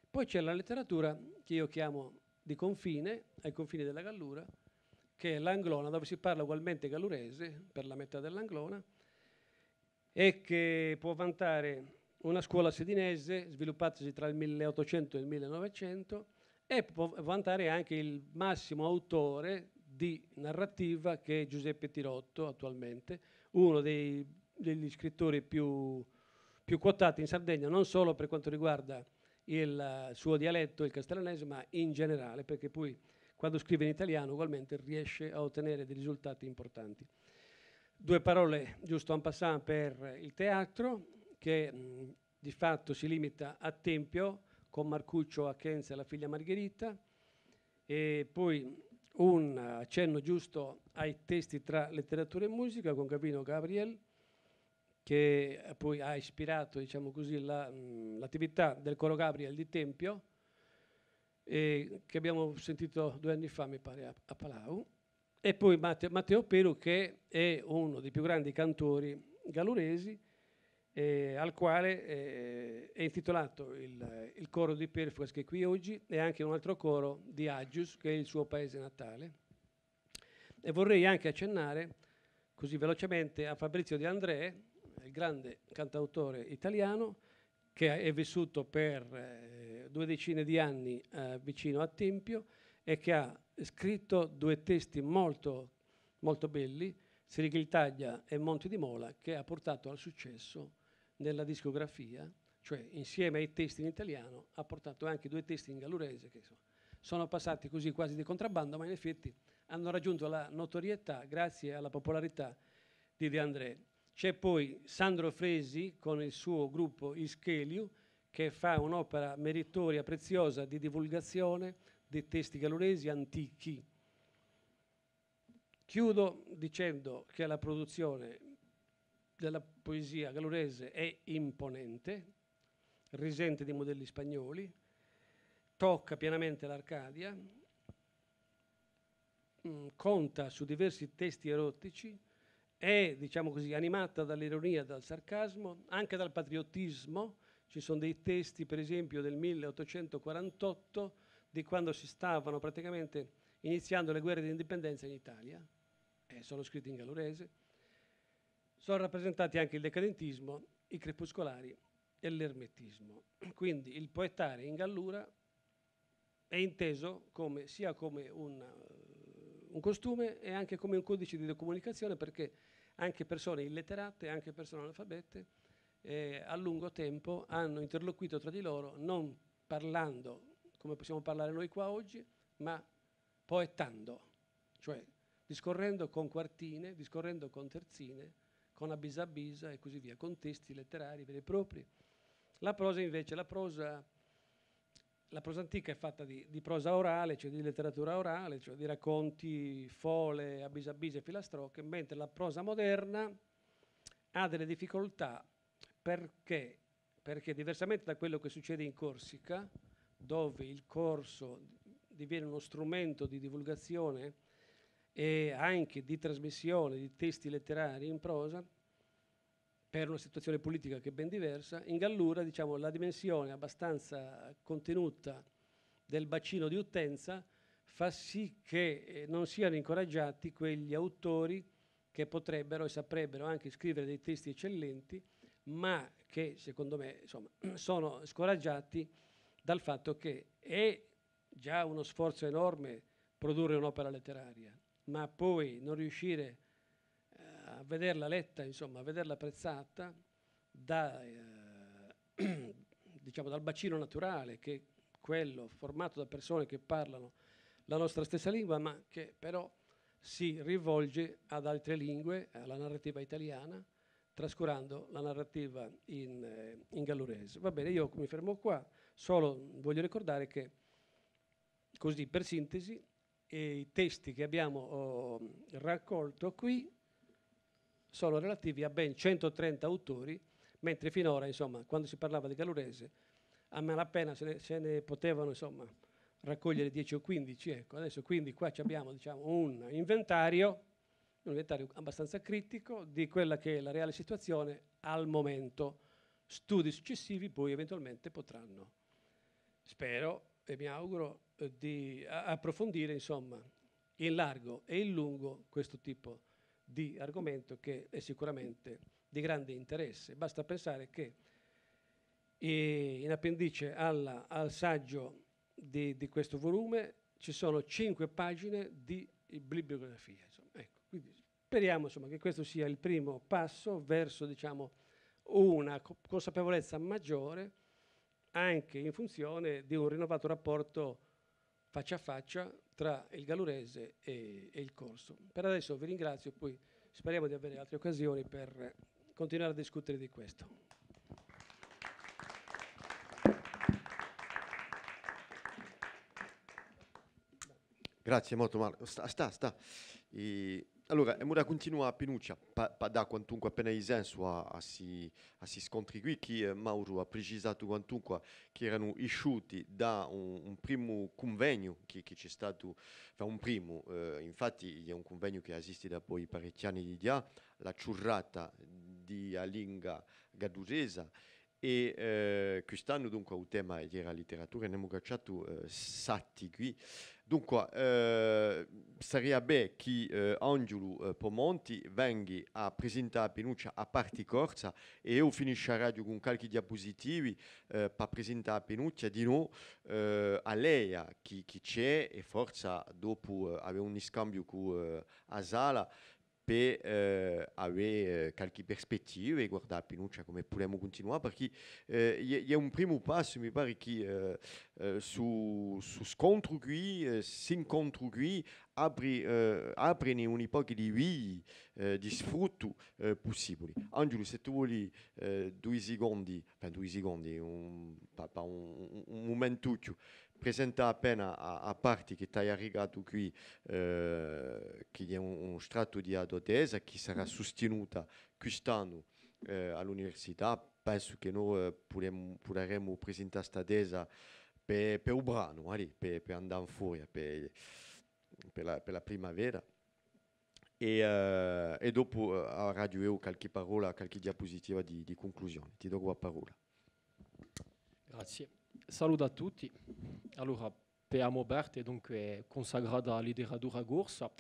Poi c'è la letteratura che io chiamo di confine, ai confini della Gallura, che è l'Anglona, dove si parla ugualmente gallurese, per la metà dell'Anglona, e che può vantare una scuola sedinese sviluppatasi tra il 1800 e il 1900, e può vantare anche il massimo autore di narrativa, che è Giuseppe Tirotto, attualmente, uno degli scrittori più quotati in Sardegna, non solo per quanto riguarda il suo dialetto, il castellanese, ma in generale, perché poi quando scrive in italiano ugualmente riesce a ottenere dei risultati importanti. Due parole giusto en passant per il teatro, che di fatto si limita a Tempio, con Marcuccio, Achenza e la figlia Margherita, e poi un accenno giusto ai testi tra letteratura e musica con Gabino Gabriel, che poi ha ispirato, diciamo così, l'attività del Coro Gabriel di Tempio, che abbiamo sentito 2 anni fa, mi pare, a Palau. E poi Matteo Peru, che è uno dei più grandi cantori galluresi, al quale è intitolato il coro di Perfas, che è qui oggi, e anche un altro coro di Agius, che è il suo paese natale. E vorrei anche accennare, così velocemente, a Fabrizio De André, il grande cantautore italiano, che è vissuto per 2 decine di anni vicino a Tempio e che ha scritto 2 testi molto, molto belli, Sirighiltaglia e Monte di Mola, che ha portato al successo nella discografia, cioè insieme ai testi in italiano ha portato anche 2 testi in gallurese che sono passati così quasi di contrabbando, ma in effetti hanno raggiunto la notorietà grazie alla popolarità di De André. C'è poi Sandro Fresi con il suo gruppo Ischeliu, che fa un'opera meritoria, preziosa di divulgazione dei testi galluresi antichi. Chiudo dicendo che la produzione della poesia gallurese è imponente, risente di modelli spagnoli, tocca pienamente l'Arcadia, conta su diversi testi erotici, è, diciamo così, animata dall'ironia, dal sarcasmo, anche dal patriottismo. Ci sono dei testi, per esempio, del 1848, di quando si stavano praticamente iniziando le guerre di indipendenza in Italia, sono scritti in gallurese. Sono rappresentati anche il decadentismo, i crepuscolari e l'ermetismo. Quindi il poetare in gallura è inteso come, sia come un costume e anche come un codice di comunicazione, perché anche persone illetterate, anche persone analfabete, a lungo tempo hanno interloquito tra di loro, non parlando come possiamo parlare noi qua oggi, ma poetando, cioè discorrendo con quartine, discorrendo con terzine, con abisa abisa e così via, con testi letterari veri e propri. La prosa invece, la prosa antica è fatta di prosa orale, cioè di letteratura orale, cioè di racconti, fole, abisa abisa e filastrocche, mentre la prosa moderna ha delle difficoltà perché diversamente da quello che succede in Corsica, dove il corso diviene uno strumento di divulgazione e anche di trasmissione di testi letterari in prosa, per una situazione politica che è ben diversa, in Gallura, diciamo, la dimensione abbastanza contenuta del bacino di utenza fa sì che non siano incoraggiati quegli autori che potrebbero e saprebbero anche scrivere dei testi eccellenti, ma che secondo me, insomma, sono scoraggiati dal fatto che è già uno sforzo enorme produrre un'opera letteraria, ma poi non riuscire a vederla letta, insomma, a vederla apprezzata diciamo, dal bacino naturale, che è quello formato da persone che parlano la nostra stessa lingua, ma che però si rivolge ad altre lingue, alla narrativa italiana, trascurando la narrativa in gallurese. Va bene, io mi fermo qua, solo voglio ricordare che, così per sintesi, i testi che abbiamo raccolto qui sono relativi a ben 130 autori, mentre finora, insomma, quando si parlava di gallurese, a malapena se ne potevano, insomma, raccogliere 10 o 15, ecco. Adesso quindi qua abbiamo, diciamo, un inventario abbastanza critico di quella che è la reale situazione al momento. Studi successivi poi eventualmente potranno, spero e mi auguro, di approfondire, insomma, in largo e in lungo questo tipo di argomento, che è sicuramente di grande interesse. Basta pensare che in appendice al saggio di questo volume ci sono 5 pagine di bibliografia. Insomma. Ecco, quindi speriamo, insomma, che questo sia il primo passo verso, diciamo, una consapevolezza maggiore, anche in funzione di un rinnovato rapporto faccia a faccia tra il gallurese e il corso. Per adesso vi ringrazio, poi speriamo di avere altre occasioni per continuare a discutere di questo. Grazie molto Marco. Sta. Allora, e ora continua a Pinuccia, da quantunque appena in senso a si scontri qui, che Mauro ha precisato quantunque che erano isciuti da un primo convegno che c'è stato, un primo, infatti è un convegno che esiste da poi parecchi anni di là, la ciurrata di Alinga Gaduresa, e quest'anno dunque il tema era letteratura e ne abbiamo cacciato satti qui. Dunque, sarebbe che Angelo Pomonti venga a presentare a Pinuccia a parte corsa e io finisco la radio con qualche diapositivi per presentare a Pinuccia di noi a lei chi c'è e forza dopo avere un scambio con Asala per avere qualche prospettiva e guardare a Pinuccia come possiamo continuare perché è un primo passo mi pare che su scontro qui si incontro qui apri un po' di vie di sfrutto possibili. Angelo, se tu vuoi 2 secondi, un momento, presenta appena a parte che ti hai arrivato qui, che è un strato di adotesa che sarà sostenuta quest'anno all'università. Penso che noi potremo presentare questa tesa per un brano, per andare in fuori, per la primavera. E dopo a radio io qualche parola, qualche diapositiva di conclusione. Ti do la parola. Grazie. Saluto a tutti. Allora, per Amoberte, dunque consacrata alla letteratura corsa,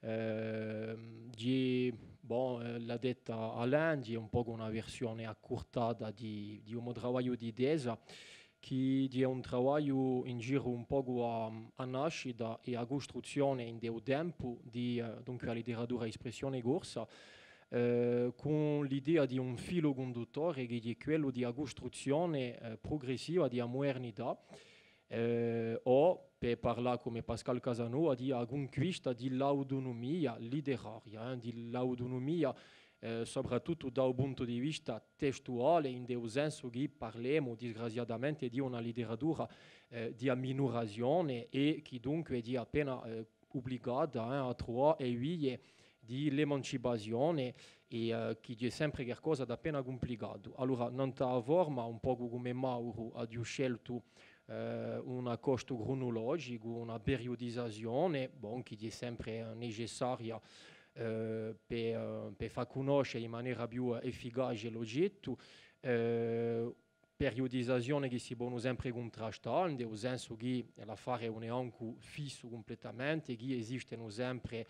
l'ha detta Alain, è un po' una versione accortata di un lavoro di Desa, che è un lavoro in giro un po' a nascita e a costruzione in del tempo di dunque la letteratura espressione corsa, con l'idea di un filo conduttore che è quello di una costruzione progressiva di una modernità o, per parlare come Pascal Casanova, di una conquista dell'autonomia letteraria, di l'autonomia soprattutto dal punto di vista testuale, in del senso che parliamo disgraziatamente di una letteratura di amminorazione e che dunque è appena obbligata a trovare vie di l'emancipazione e che è sempre qualcosa di appena complicato. Allora, non ta forma, un po' come Mauro ha scelto un accosto cronologico, una periodizzazione, che è sempre necessaria per far conoscere in maniera più efficace l'oggetto, periodizzazione che si può sempre contrastare, nel senso che l'affare non è anche fisso completamente, che esistono sempre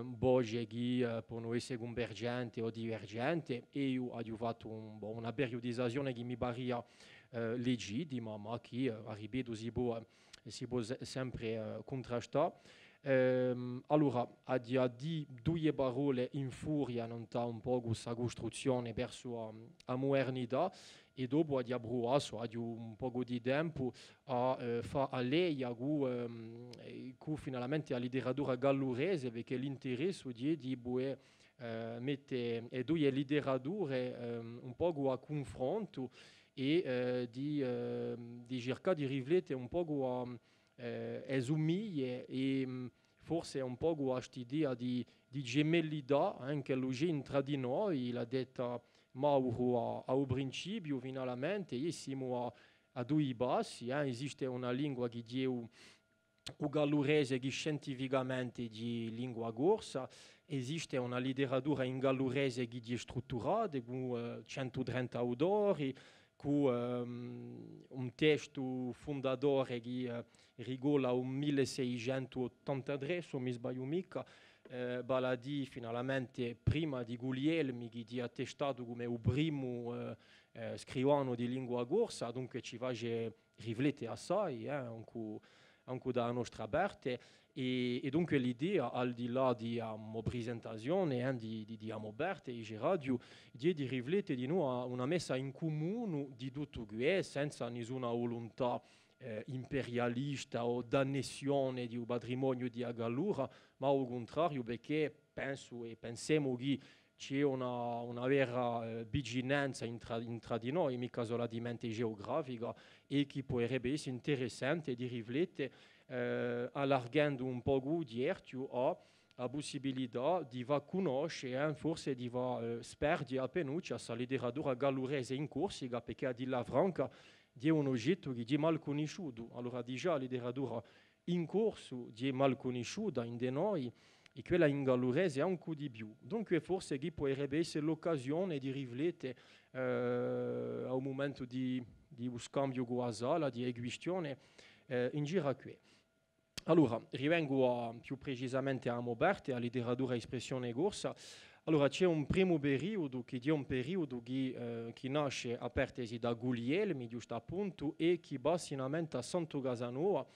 voci che possono essere convergenti o divergenti, e io ho fatto una periodizzazione che mi pare legittima, ma che, ripeto, si può sempre contrastare. Allora, a di 2 parole in furia non sta un po' questa costruzione verso la modernità e dopo a bruasso, a un po' di tempo a fare a lei con finalmente la letteratura gallurese, perché l'interesse di mettere le 2 letterature un po' a confronto e di cercare di riflettere un po' esumie e forse un po' questa idea di gemellità anche l'oggetto tra di noi, l'ha detta Mauro al principio, finalmente, e siamo a 2 passi, esiste una lingua che è il gallurese che scientificamente di lingua corsa, esiste una letteratura in gallurese che è strutturata con 130 autori, con un testo fondatore che rigola un 1683, se mi sbaglio mica, Baladi finalmente prima di Guglielmi che è attestato come il primo scrivano di lingua corsa, dunque ci fa riflettere assai anche dalla nostra parte e dunque l'idea al di là di una presentazione di Amoberte e radio è di riflettere di noi una messa in comune di tutto questo senza nessuna volontà imperialista o d'annessione di un patrimonio di Agallura, ma al contrario perché penso e pensiamo che c'è una vera vicinanza tra di noi, mica solamente geografica, e che potrebbe essere interessante di riflettere allargando un po' di la possibilità di conoscere, forse di sperdere appena la letteratura gallurese in Corsica, perché a dire la franca è un oggetto che è mal conosciuto. Allora, già la letteratura in corso è mal conosciuta in de noi, e quella in gallurese ancora di più. Dunque forse che potrebbe essere l'occasione di riflettere a un momento di scambio con la sala, di questione in giro qui. Allora, rivengo più precisamente a Moberte, a letteratura e espressione corsa. Allora, c'è un primo periodo che è un periodo che nasce a partire da Guglielmi, giusto appunto, e che va sinamente a Santo Casanova,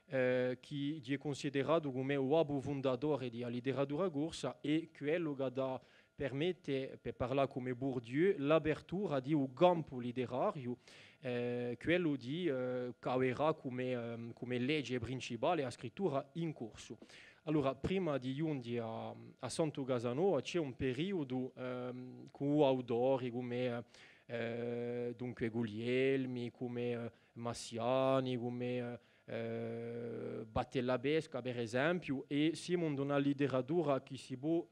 che è considerato come l'uomo fondatore della letteratura corsa e quello che permette, per parlare come Bourdieu, l'apertura di un campo letterario, quello di che avrà come legge principale la scrittura in corso. Allora, prima di giungere a Santo Casanova c'è un periodo con autori come dunque Guglielmi, come Massiani, come Battellabesca per esempio, e siamo in una letteratura che si può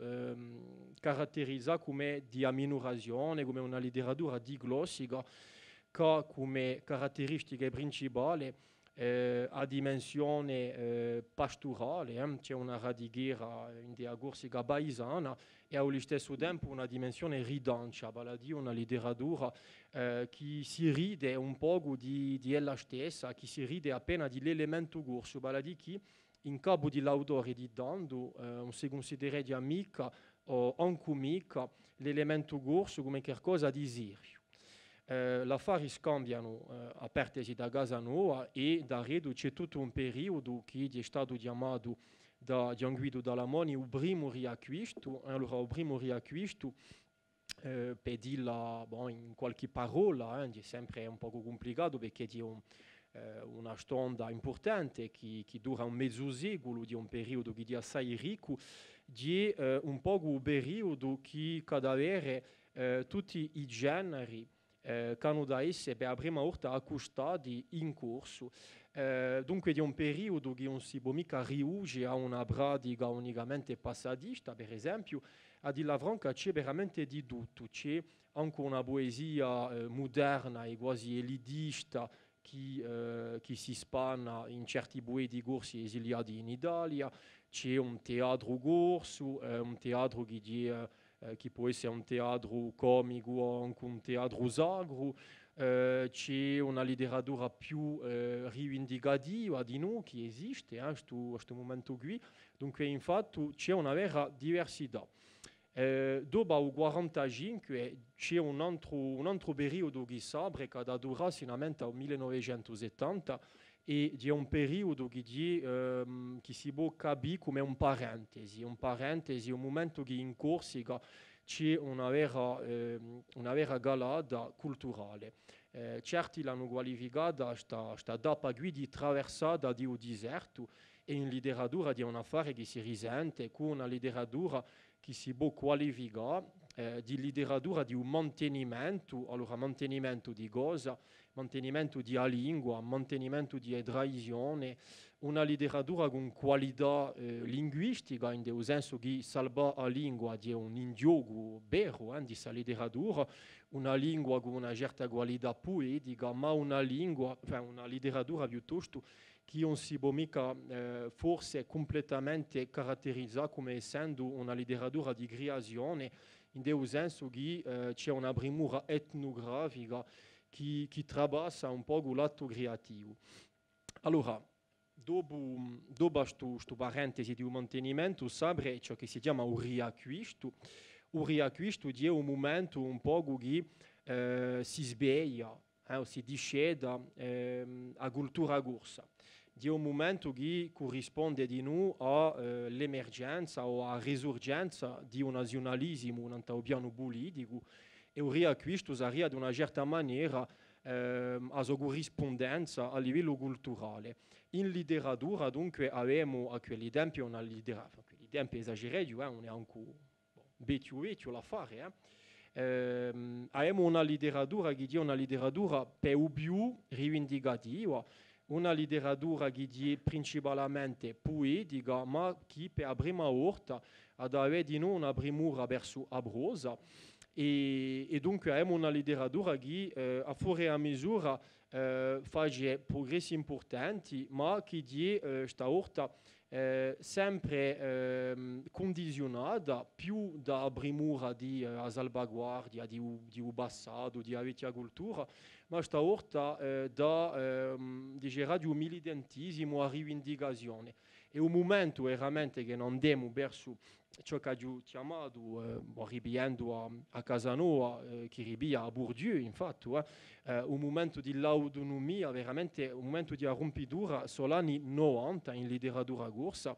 caratterizzare come di aminorazione, come una letteratura diglossica, che come caratteristica principale a dimensione pastorale, c'è una radighiera in dea Corsica paesana e allo stesso tempo una dimensione ridancia, vale a dire una letteratura che si ride un po' di ella stessa, che si ride appena dell'elemento corso, vale a dire che in capo dell'autore di dando si considera di amica o ancumica l'elemento corso come qualcosa di serio. L'affari scambiano a partire da Casanova e da Redo c'è tutto un periodo che è stato chiamato da Gian Guido Dalamoni il primo riacquisto. Allora il primo riacquisto per dirla in qualche parola è sempre un po' complicato perché è una storia importante che dura un mezzo secolo, di un periodo che è assai ricco, di un po' un periodo che cada avere tutti i generi che hanno da essere per la prima volta accostati in corso. Dunque di un periodo che non si può mica riuscire a una pratica unicamente passadista, per esempio, a dire la franca c'è veramente di tutto, c'è anche una poesia moderna e quasi elitista che si spanna in certi poeti corsi esiliati in Italia, c'è un teatro corso, un teatro che può essere un teatro comico o anche un teatro sacro, c'è una letteratura più rivendicativa di noi che esiste in questo momento qui, dunque infatti c'è una vera diversità. Dopo il 45 c'è un altro periodo che si apre che dura sinamente al 1970 e è un periodo che si può capire come un parentesi, un momento che in Corsica c'è una vera galata culturale. Certi l'hanno qualificata questa tappa qui di traversata di un deserto e in letteratura di un affare che si risente con una letteratura che si può qualificare di letteratura di un mantenimento, allora mantenimento di cosa? Mantenimento di lingua, mantenimento di tradizione, una letteratura con qualità linguistica, in un senso che salva la lingua di un indiogo vero di questa letteratura, una lingua con una certa qualità poetica, ma una letteratura piuttosto che non si può mica forse completamente caratterizzare come essendo una letteratura di creazione, in un senso che c'è una premura etnografica che trabassa un po' l'atto creativo. Allora, dopo questo parentesi di un mantenimento, sapere ciò che si chiama un riacquisto. Un riacquisto è un momento un po' che si sveglia, si discede a cultura corsa. È un momento che corrisponde di noi all'emergenza o alla risorgenza di un nazionalismo, un piano politico, e un riacquisto sarebbe di una certa maniera a sua corrispondenza a livello culturale. In letteratura dunque abbiamo a quegli tempi una letteratura, a tempi esagerati, non è anche vecchio la fare, abbiamo una letteratura che è una letteratura più rivendicativa, una letteratura che è principalmente poetica, ma che per la prima volta ad avere di noi una premura verso Abrosa, e dunque abbiamo una letteratura che a fuori a misura fa progressi importanti, ma che è stavolta sempre condizionata più da premura di salvaguardia di passato, di vecchia cultura, ma stavolta da di militantismo a rivendicazione. È un momento veramente che non andiamo verso ciò che ho chiamato, ripiendo a Casanova, che ripia a Bourdieu, infatti, un momento di autonomia, veramente un momento di rompitura solo anni 90 in letteratura corsa.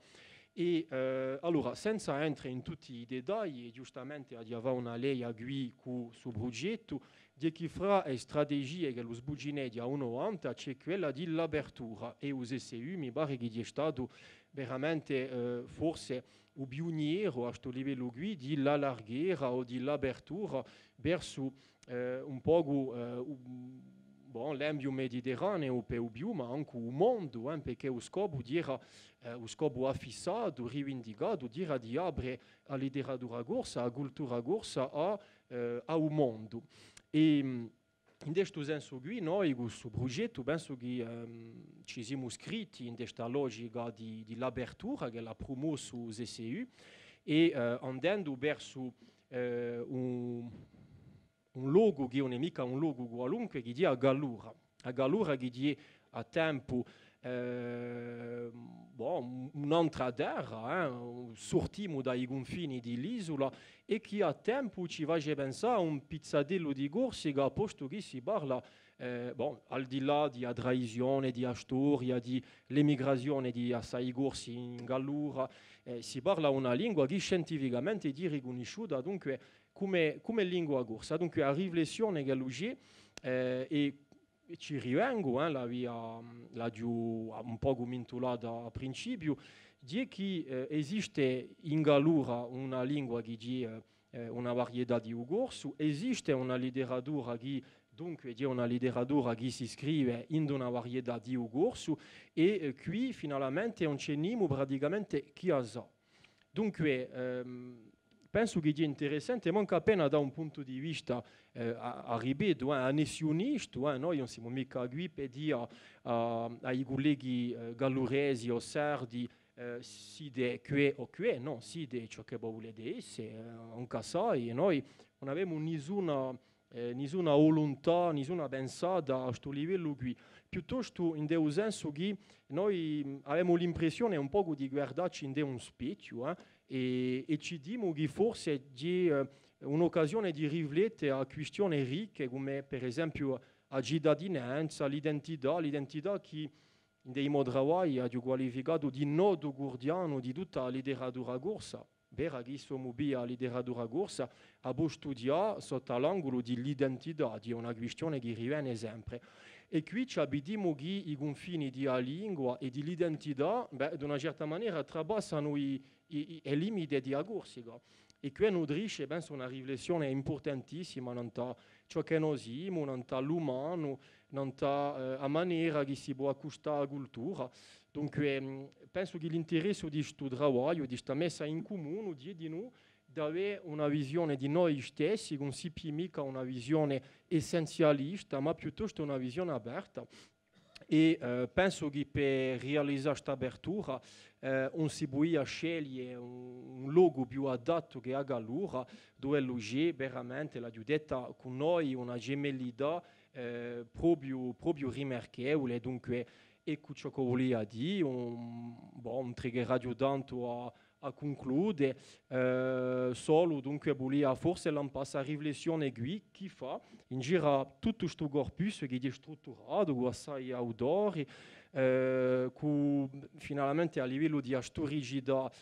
E allora, senza entrare in tutti i dettagli, giustamente aveva una lei a guida sul progetto, di che fra le strategie che lo sbugineti a 90 c'è quella di l'apertura, e lo SSU mi pare che è stato veramente forse il pioniere a questo livello qui di l'allargare o di l'apertura verso un po' l'ambito mediterraneo per più, ma anche il mondo, perché lo scopo era lo scopo affissato, rivendicato, era di aprire la letteratura corsa, la cultura corsa al mondo. E in questo senso qui noi con questo progetto penso che ci siamo iscritti in questa logica di l'apertura che l'ha promosso lo SSU, e andando verso un logo che non è mica un logo qualunque, che è a Gallura che è a tempo un'altra terra, sortiamo dai confini dell'isola, e che a tempo ci va a pensare a un pizzatello di Corsica, posto che si parla, al di là di tradizione, di storia, di l'emigrazione di assai corsi in Gallura, si parla una lingua che scientificamente è riconosciuta dunque come lingua corsa. Dunque la riflessione che lui e ci rivengo, la giù un po' commentata a principio, di che esiste in Gallura una lingua che è una varietà di corso, esiste una letteratura che dunque è una letteratura che si scrive in una varietà di corso, e qui finalmente non c'è praticamente chi ha sa. Dunque penso che è interessante, manca appena da un punto di vista, ripeto, annezionista, noi non siamo mica qui per dire ai colleghi galluresi o sardi si de que o que, no, si de ciò che vuole essere, anche sai, noi non abbiamo nessuna volontà, nessuna pensata a questo livello qui. Piuttosto in un senso che noi abbiamo l'impressione un po' di guardarci in un specchio, e ci diciamo che forse è un'occasione di riflettere a questioni ricche come per esempio la cittadinanza, l'identità che in dei modi ha qualificato di nodo guardiano di tutta la letteratura corsa. Vera che siamo qui a letteratura corsa a studiare sotto l'angolo dell'identità, di una questione che riviene sempre. E qui ci abitiamo che i confini della lingua e dell'identità, in una certa maniera, trapassano i limiti della Corsica. E qui nutrisce, penso, una riflessione importantissima non ciò che noi siamo, non l'umano, non la maniera che si può accostare alla cultura. Dunque, penso che l'interesse di questo lavoro, di questa messa in comune, di noi, di avere una visione di noi stessi, non si più mica una visione essenzialista, ma piuttosto una visione aperta. E penso che per realizzare questa apertura non si può scegliere un luogo più adatto che a Gallura, dove l'UG veramente l'ha detta con noi una gemellità proprio rimarchevole. Dunque, ecco ciò che volevo dire, un trigger tanto a concludere, solo dunque volevo forse lanciare la riflessione qui chi fa in giro tutto questo corpus che è strutturato con assai autori, finalmente a livello di storicità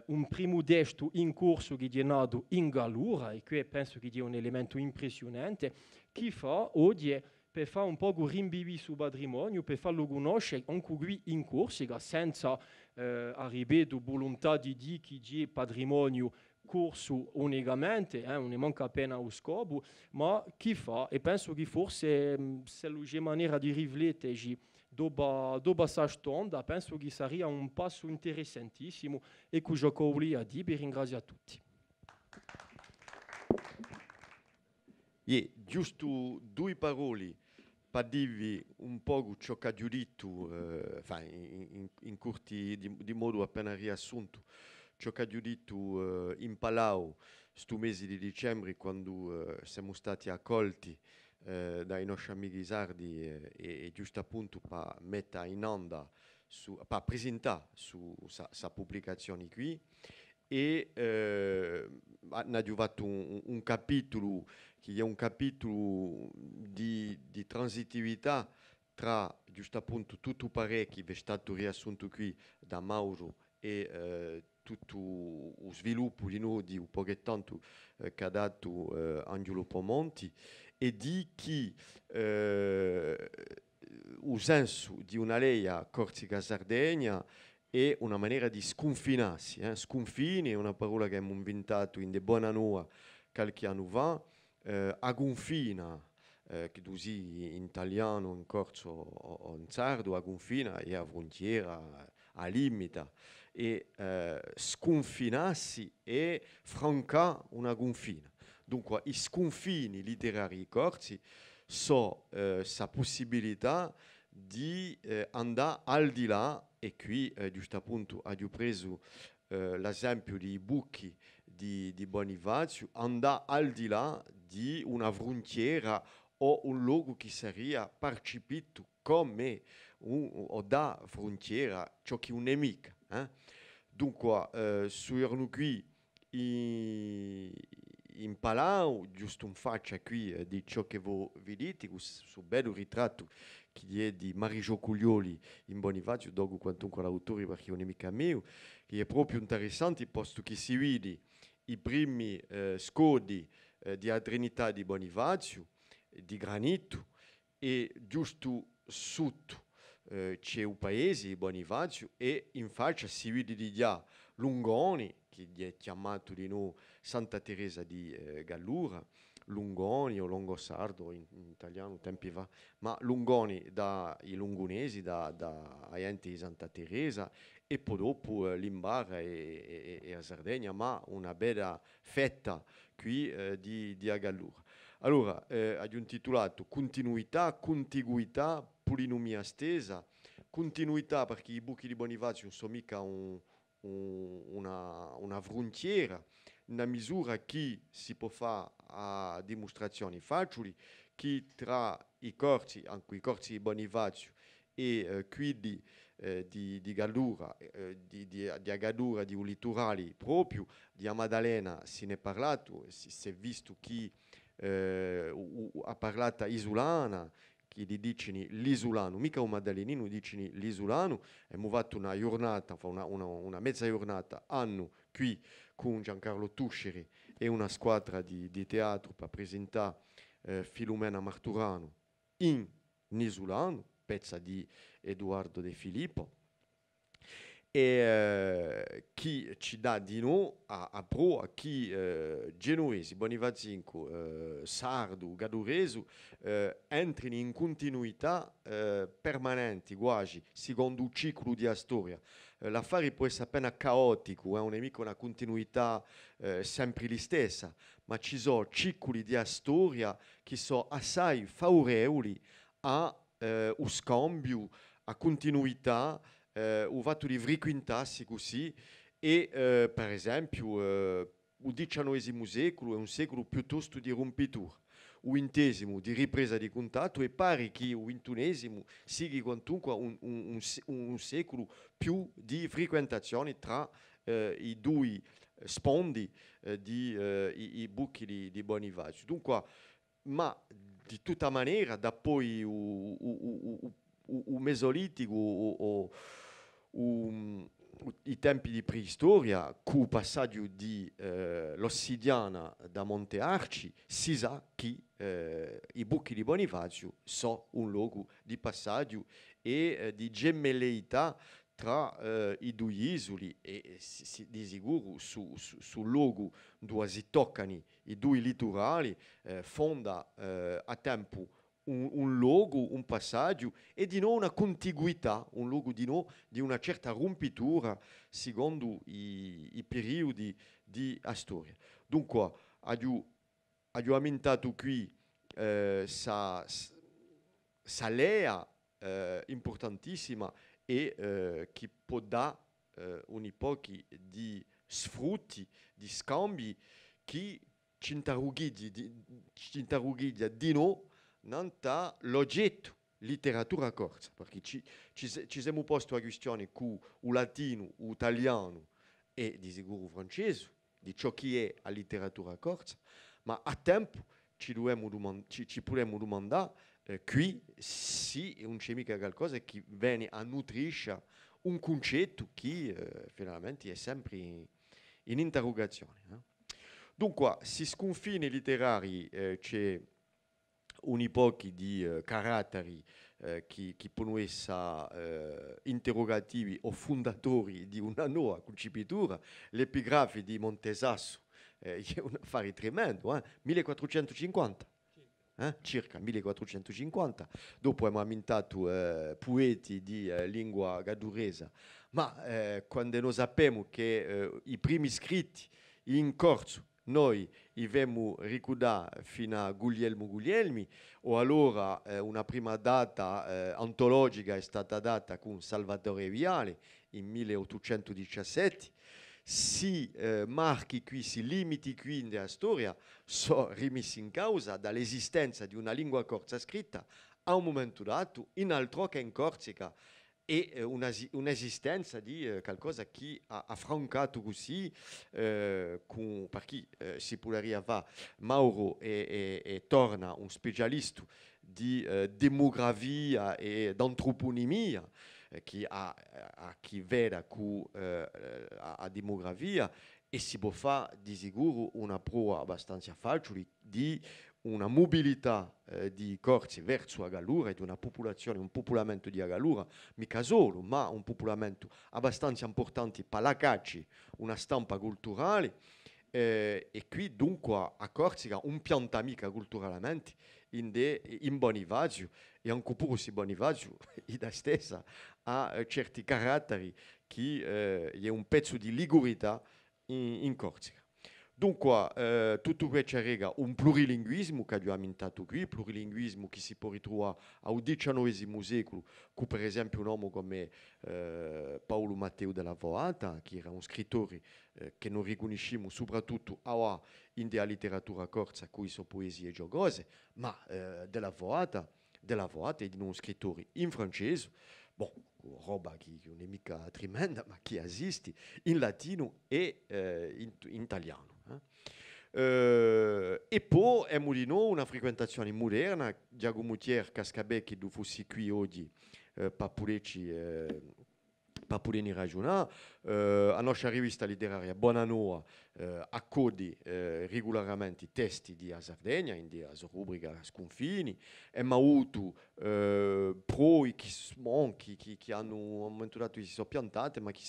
un primo testo in corso che è nato in Gallura, e qui penso che è un elemento impressionante, chi fa oggi per fare un po' rinvivi sul patrimonio, per farlo conoscere anche qui in Corsica, senza arrivare a volontà di dire che c'è patrimonio corso unicamente, non manca appena lo scopo, ma chi fa, e penso che forse se c'è maniera di riflettere dopo questa stonda, penso che sarebbe un passo interessantissimo e che io voglio dire, vi ringrazio a tutti. Giusto due parole per dirvi un po' ciò che ha giudito, in corti di modo appena riassunto, ciò che ha giudito in Palau sto mese di dicembre quando siamo stati accolti dai nostri amici sardi e giusto appunto per mettere in onda, per presentare su sa pubblicazione qui e ha fatto un capitolo che è un capitolo di transitività tra giusto appunto tutto il parere che è stato riassunto qui da Mauro e tutto lo sviluppo di noi di un pochettino che ha dato Angelo Pomonti e di chi il senso di una lei a Corsica-Sardegna è una maniera di sconfinarsi. Sconfini è una parola che abbiamo inventato in De Bonanoa qualche anno fa. A gonfina, che così in italiano, in corso o in sardo, a gonfina è a frontiera, a limita. E sconfinarsi è franca una gonfina. Dunque, i sconfini letterari corsi sono la possibilità di andare al di là, e qui giusto appunto ho preso l'esempio di Bucchi di Bonifacio, andare al di là di una frontiera o un luogo che sarebbe percepito come o da frontiera ciò che è un nemico. Dunque, sono qui in Palau, giusto un faccia qui di ciò che voi vedete, questo bello ritratto che è di Mario Cuglioli in Bonifacio, dopo quantunque l'autore perché è un nemico mio, che è proprio interessante, posto che si vede i primi scodi di adrenità di Bonifacio, di granito, e giusto sotto c'è un paese, Bonifacio, e in faccia si vede di già Lungoni, che è chiamato di noi Santa Teresa di Gallura, Lungoni o Longosardo in italiano, tempi va, ma Lungoni dai lungonesi, da ente di Santa Teresa, e poi dopo l'Imbarra e a Sardegna, ma una bella fetta qui di Agallura. Allora, ho intitolato Continuità, contiguità, polinomia stesa. Continuità perché i buchi di Bonifacio non sono mica una frontiera, nella misura che si può fare a dimostrazioni facili, che tra i corsi, anche i corsi di Bonifacio e quelli di Gallura, di Agadura, di litorali proprio, di Maddalena se ne è parlato, si è visto che ha parlato isolana, che gli dicono l'isolano, mica un maddalenino, dicono l'isolano, e abbiamo fatto una giornata, una mezza giornata, anno qui con Giancarlo Tusceri e una squadra di teatro per presentare Filomena Marturano in isolano, pezza di Edoardo De Filippo, e chi ci dà di noi a pro a chi genovesi, bonifazinco, sardo, gaduresu entrino in continuità permanenti, quasi, secondo un ciclo di storia. L'affare può essere appena caotico, non è mica una continuità sempre la stessa, ma ci sono cicli di storia che sono assai favorevoli a un scambio, a continuità, ho fatto di frequentarsi così e per esempio il XIX secolo è un secolo piuttosto di rompitura, il XX di ripresa di contatto, e pare che il XXI sia quantunque un secolo più di frequentazione tra i due sfondi i buchi di Bonifacio. Dunque, ma di tutta maniera, da poi il Mesolitico o i tempi di preistoria, con il passaggio di l'ossidiana da Monte Arci, si sa che i buchi di Bonifacio sono un luogo di passaggio e di gemelleità tra i due isoli e di sicuro sul luogo dove si toccano i due litorali fonda a tempo un luogo, un passaggio e di no una contiguità, un luogo di no di una certa rompitura secondo i periodi di storia. Dunque, ho aumentato qui sa lea importantissima e che può dare un'epoca di sfrutti, di scambi che ci interroghi di no nanta l'oggetto letteratura corsa, perché ci siamo posto a questione con il latino, l'italiano e di sicuro il francese, di ciò che è la letteratura corsa, ma a tempo ci potremmo domandare qui sì non c'è mica qualcosa che viene a nutrisce un concetto che finalmente è sempre in interrogazione. Dunque, si sconfini letterari c'è un'epoca di caratteri che possono essere interrogativi o fondatori di una nuova concepitura. L'epigrafe di Montesasso è un affare tremendo, 1450. Circa 1450, dopo abbiamo aumentato poeti di lingua gaduresa, ma quando noi sappiamo che i primi scritti in corso noi abbiamo ricordato fino a Guglielmi, o allora una prima data antologica è stata data con Salvatore Viale in 1817, si marchi qui, si limiti qui nella storia, sono rimessi in causa dall'esistenza di una lingua corsa scritta a un momento dato, in altro che in Corsica, e un'esistenza di qualcosa che ha affrancato così, perché si può arrivare Mauro e torna un specialista di demografia e d'antroponimia, che ha che veda con a demografia e si può fare di sicuro una prova abbastanza facile di una mobilità di corsi verso la Gallura e di una popolazione, un popolamento di Gallura, mica solo, ma un popolamento abbastanza importante per la caccia, una stampa culturale e qui dunque a Corsica un pianta mica culturalmente in Bonifacio e anche pure se Bonifacio da stessa ha certi caratteri che è un pezzo di ligurità in Corsica. Dunque, tutto questo rega un plurilinguismo che abbiamo aumentato qui, plurilinguismo che si può ritrovare al XIX secolo, con per esempio un uomo come Paolo Matteo della Voata, che era un scrittore che noi riconosciamo soprattutto in della letteratura corsa con le sue poesie giocose, ma della Voata è di uno scrittore in francese, bon, roba che non è mica tremenda, ma che esiste in latino e in italiano. E poi abbiamo di nuovo una frequentazione moderna, Giacomo Thier, Cascabè, che fossi qui oggi per poterci ragionare. La nostra rivista letteraria Bonanoa accoglie regolarmente i testi di Sardegna in della rubrica Sconfini e avuto proi che hanno un momento dato si sono piantate ma che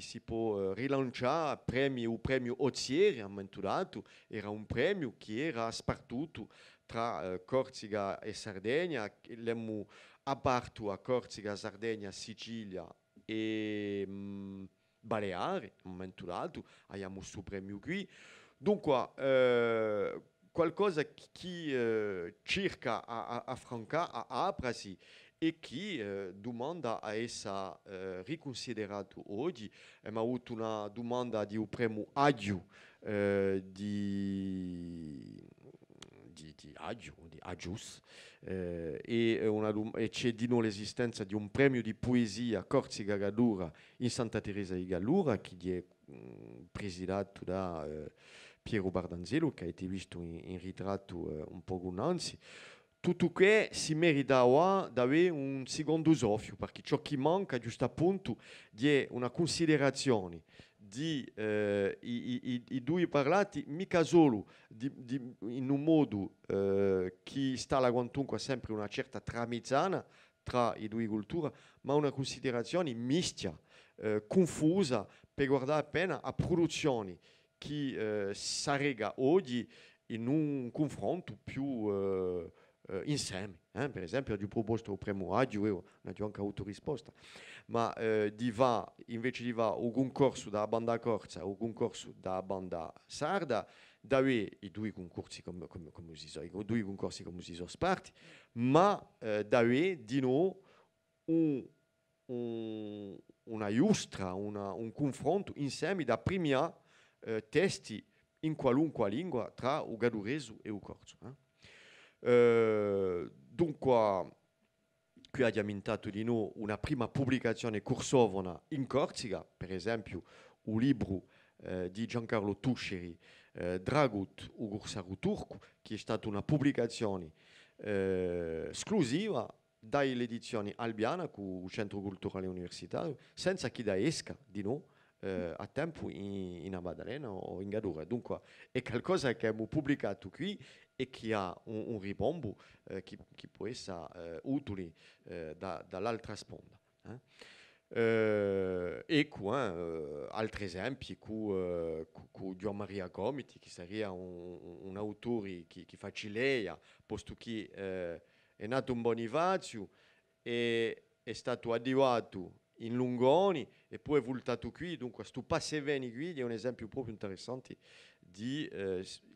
si può rilanciare il premio Ozieri a un momento dato era un premio che era spartito tra Corsica e Sardegna l'abbiamo aperto a Corsica, Sardegna, Sicilia e Baleari, a un momento dato, abbiamo questo premio qui. Dunque, qualcosa che cerca a affrancare, a aprirsi e che domanda a essere riconsiderato oggi. Abbiamo avuto una domanda di un premio Agio di Agius e c'è di nuovo l'esistenza di un premio di poesia Corsica Gallura in Santa Teresa di Gallura che è presidato da Piero Bardanzello che ha été visto in ritratto un po' innanzi. tutto che si merita di avere un secondo soffio, perché ciò che manca giusto appunto è una considerazione di i due parlati, mica solo in un modo che sta alla quantunque sempre una certa tramizzana tra i due culture, ma una considerazione mista, confusa, per guardare appena a produzioni che s'arrega oggi in un confronto più insieme. Per esempio, ho proposto il primo agio, io non ho anche avuto risposta, ma invece di va un concorso da banda corsa o un concorso da banda sarda, da i due concorsi come si sono, i due concorsi come si sono sparti, ma da di nuovo una giustra, un confronto insieme da premiare testi in qualunque lingua tra il gadureso e il corso. Dunque, qui abbiamo intentato di noi una prima pubblicazione corsovana in Corsica, per esempio un libro di Giancarlo Tusceri, Dragut, un corsario turco, che è stata una pubblicazione esclusiva dalle edizioni Albiana con il Centro Culturale Universitario, senza che da esca di noi a tempo in Maddalena o in Gadura. Dunque è qualcosa che abbiamo pubblicato qui e che ha un ribombo che può essere utile dall'altra sponda. Ecco, altri esempi con Gian Maria Gomiti, che sarebbe un autore che facilita, posto che è nato in Bonifacio e è stato arrivato in Lungoni e poi è voltato qui. Dunque, questo passeveni qui è un esempio proprio interessante di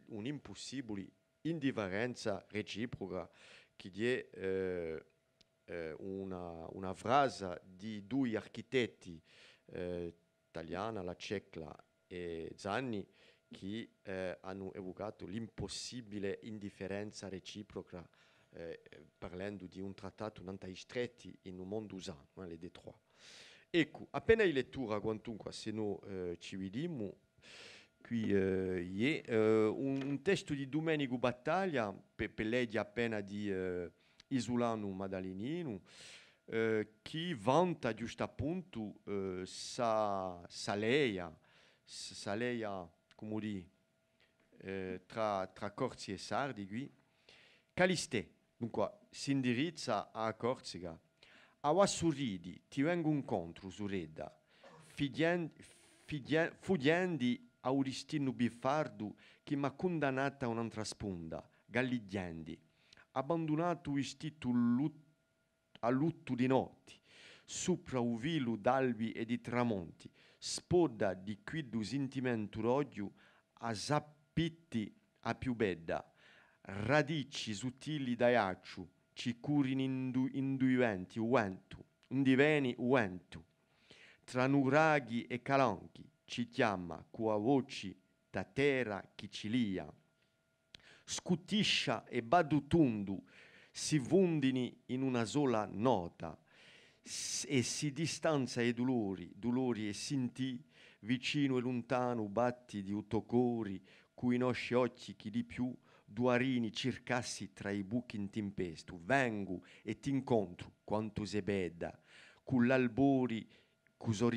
un'impossibile indifferenza reciproca che è una frase di due architetti italiana, la Cecla e Zanni, che hanno evocato l'impossibile indifferenza reciproca parlando di un trattato non stretti in un mondo usato, le Detroit. Ecco, appena in lettura, quantunque, se no ci vediamo, qui un testo di Domenico Battaglia, per lei appena di Isolano Madalinino, che vanta giusto appunto sa leia, come dire, tra Corsi e Sardi, qui, Calistè, dunque, si indirizza a Corsica. A Wassuridi ti vengo incontro, Suredda, fuggendo a un destino biffardo che mi ha condannata a un'altra sponda, galligliandi, abbandonato vestito a lutto di notti, sopra un vilo d'albi e di tramonti, spoda di quiddu sentimento d'odio, a zappitti a più bedda, radici sottili d'acciu, ci curin induiventi, uentu, un diveni uentu, tra nuraghi e calanchi, ci chiama cua voci da terra che ci lia, scutiscia e badutundu, si vundini in una sola nota, e si distanza ai dolori e sinti, vicino e lontano batti di utocori, cui i nostri occhi chi di più duarini circassi tra i buchi in tempesto, vengo e ti incontro quanto se bedda, con l'albori cuso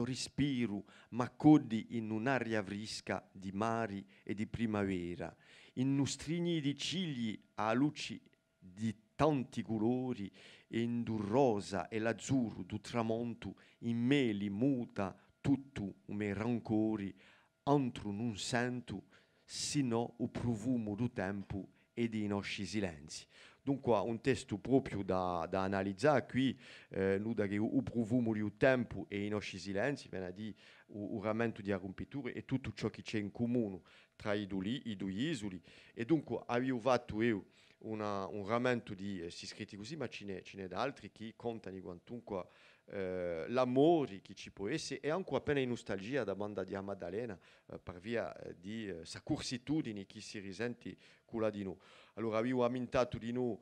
respiro, ma codi in un'aria fresca di mari e di primavera, in nustrini di cigli a luci di tanti colori, e in du rosa e l'azzurro du tramonto, in meli muta tutto come rancori, altro non sento, sino o profumo do tempo e dei nostri silenzi. Dunque, un testo proprio da analizzare qui, noi da che il profumo del tempo e i nostri silenzi, viene a dire il rammento di rompiture e tutto ciò che c'è in comune tra i due isoli. E dunque, avevo fatto io un rammento di scritti così, ma ce n'è da altri che contano quantunque l'amore che ci può essere e anche appena in nostalgia da banda di Maddalena per via di sa corsitudine che si risente quella di noi. Allora avevo ammintato di noi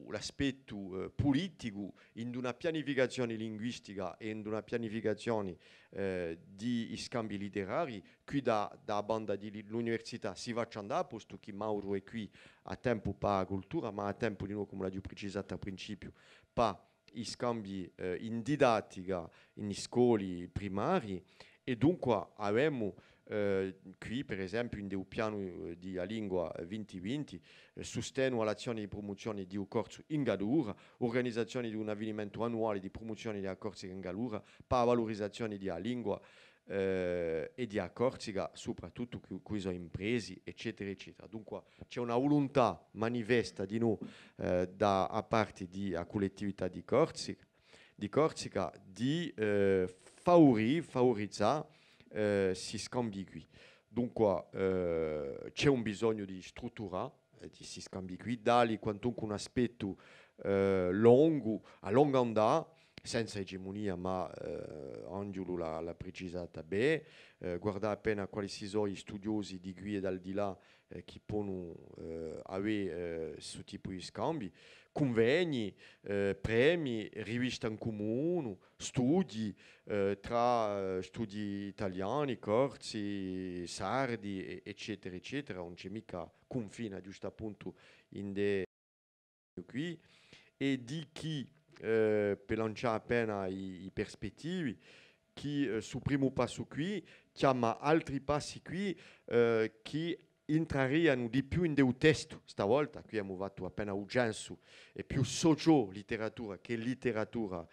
l'aspetto politico in una pianificazione linguistica e in una pianificazione di scambi literari. Qui da banda dell'università si va a andare, posto che Mauro è qui a tempo per la cultura, ma a tempo di nuovo, come l'ho già precisato a principio, per i scambi in didattica in scuole primari. E dunque abbiamo qui per esempio in un piano di lingua 2020 sostegno all'azione di promozione di un corso in Galura, organizzazione di un avvenimento annuale di promozione della Corsica in Galura, per la valorizzazione della lingua e di Corsica, soprattutto con le imprese, eccetera, eccetera. Dunque c'è una volontà manifesta di noi da parte della collettività di Corsica di favorizzare si scambi qui. Dunque c'è un bisogno di struttura di si scambi qui, dali quantunque un aspetto lungo, a lunga andata, senza egemonia, ma Angelo l'ha precisata bene. Guardate appena quali sono gli studiosi di qui e dal di là che possono avere questo tipo di scambi. Convegni, premi, riviste in comune, studi tra studi italiani, corsi, sardi, eccetera, eccetera. Non c'è mica confine, giusto appunto, in de qui. E di chi, per lanciare appena i perspettivi, chi sul primo passo qui chiama altri passi qui che entrariano di più in un testo. Stavolta qui abbiamo fatto appena urgenza e più socio-letteratura che letteratura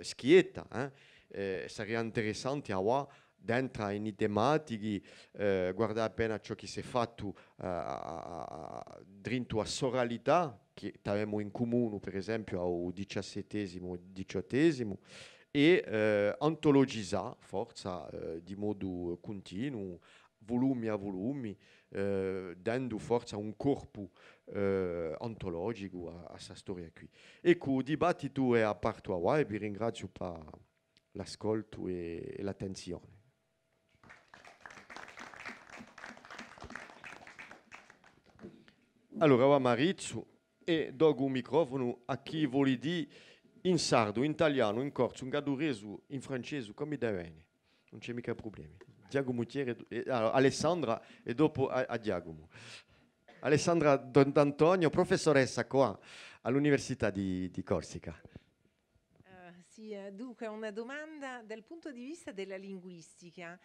schietta. Sarebbe interessante dentro in tematiche, guardare appena ciò che si è fatto dentro a soralità, che abbiamo in comune per esempio al 17esimo, 18esimo, e antologizzare forza di modo continuo, volumi a volumi, dando forza un corpo ontologico a questa storia qui. Ecco, il dibattito è aperto a voi e vi ringrazio per l'ascolto e l'attenzione. Allora, va Marizio e do un microfono a chi vuole dire in sardo, in italiano, in corso, in gadureso, in francese, come deve venire. Non c'è mica problemi. Giacomo Thieri, allora, Alessandra e dopo a Giacomo. Alessandra D'Antonio, professoressa qua all'Università di Corsica. Sì, dunque una domanda dal punto di vista della linguistica.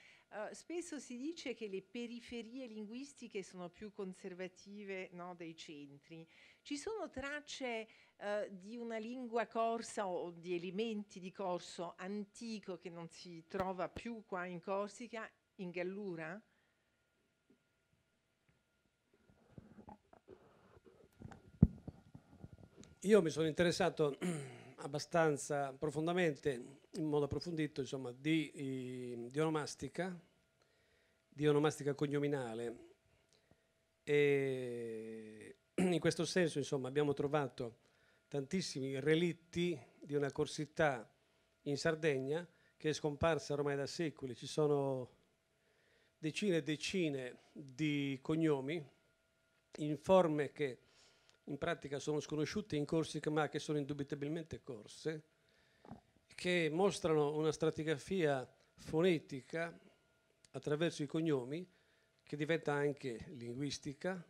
Spesso si dice che le periferie linguistiche sono più conservative, no, dei centri. Ci sono tracce di una lingua corsa o di elementi di corso antico che non si trova più qua in Corsica, in Gallura? Io mi sono interessato abbastanza profondamente, in modo approfondito, insomma, di onomastica cognominale, e in questo senso, insomma, abbiamo trovato tantissimi relitti di una corsità in Sardegna che è scomparsa ormai da secoli. Ci sono decine e decine di cognomi in forme che in pratica sono sconosciute in Corsica, ma che sono indubitabilmente corse, che mostrano una stratigrafia fonetica attraverso i cognomi che diventa anche linguistica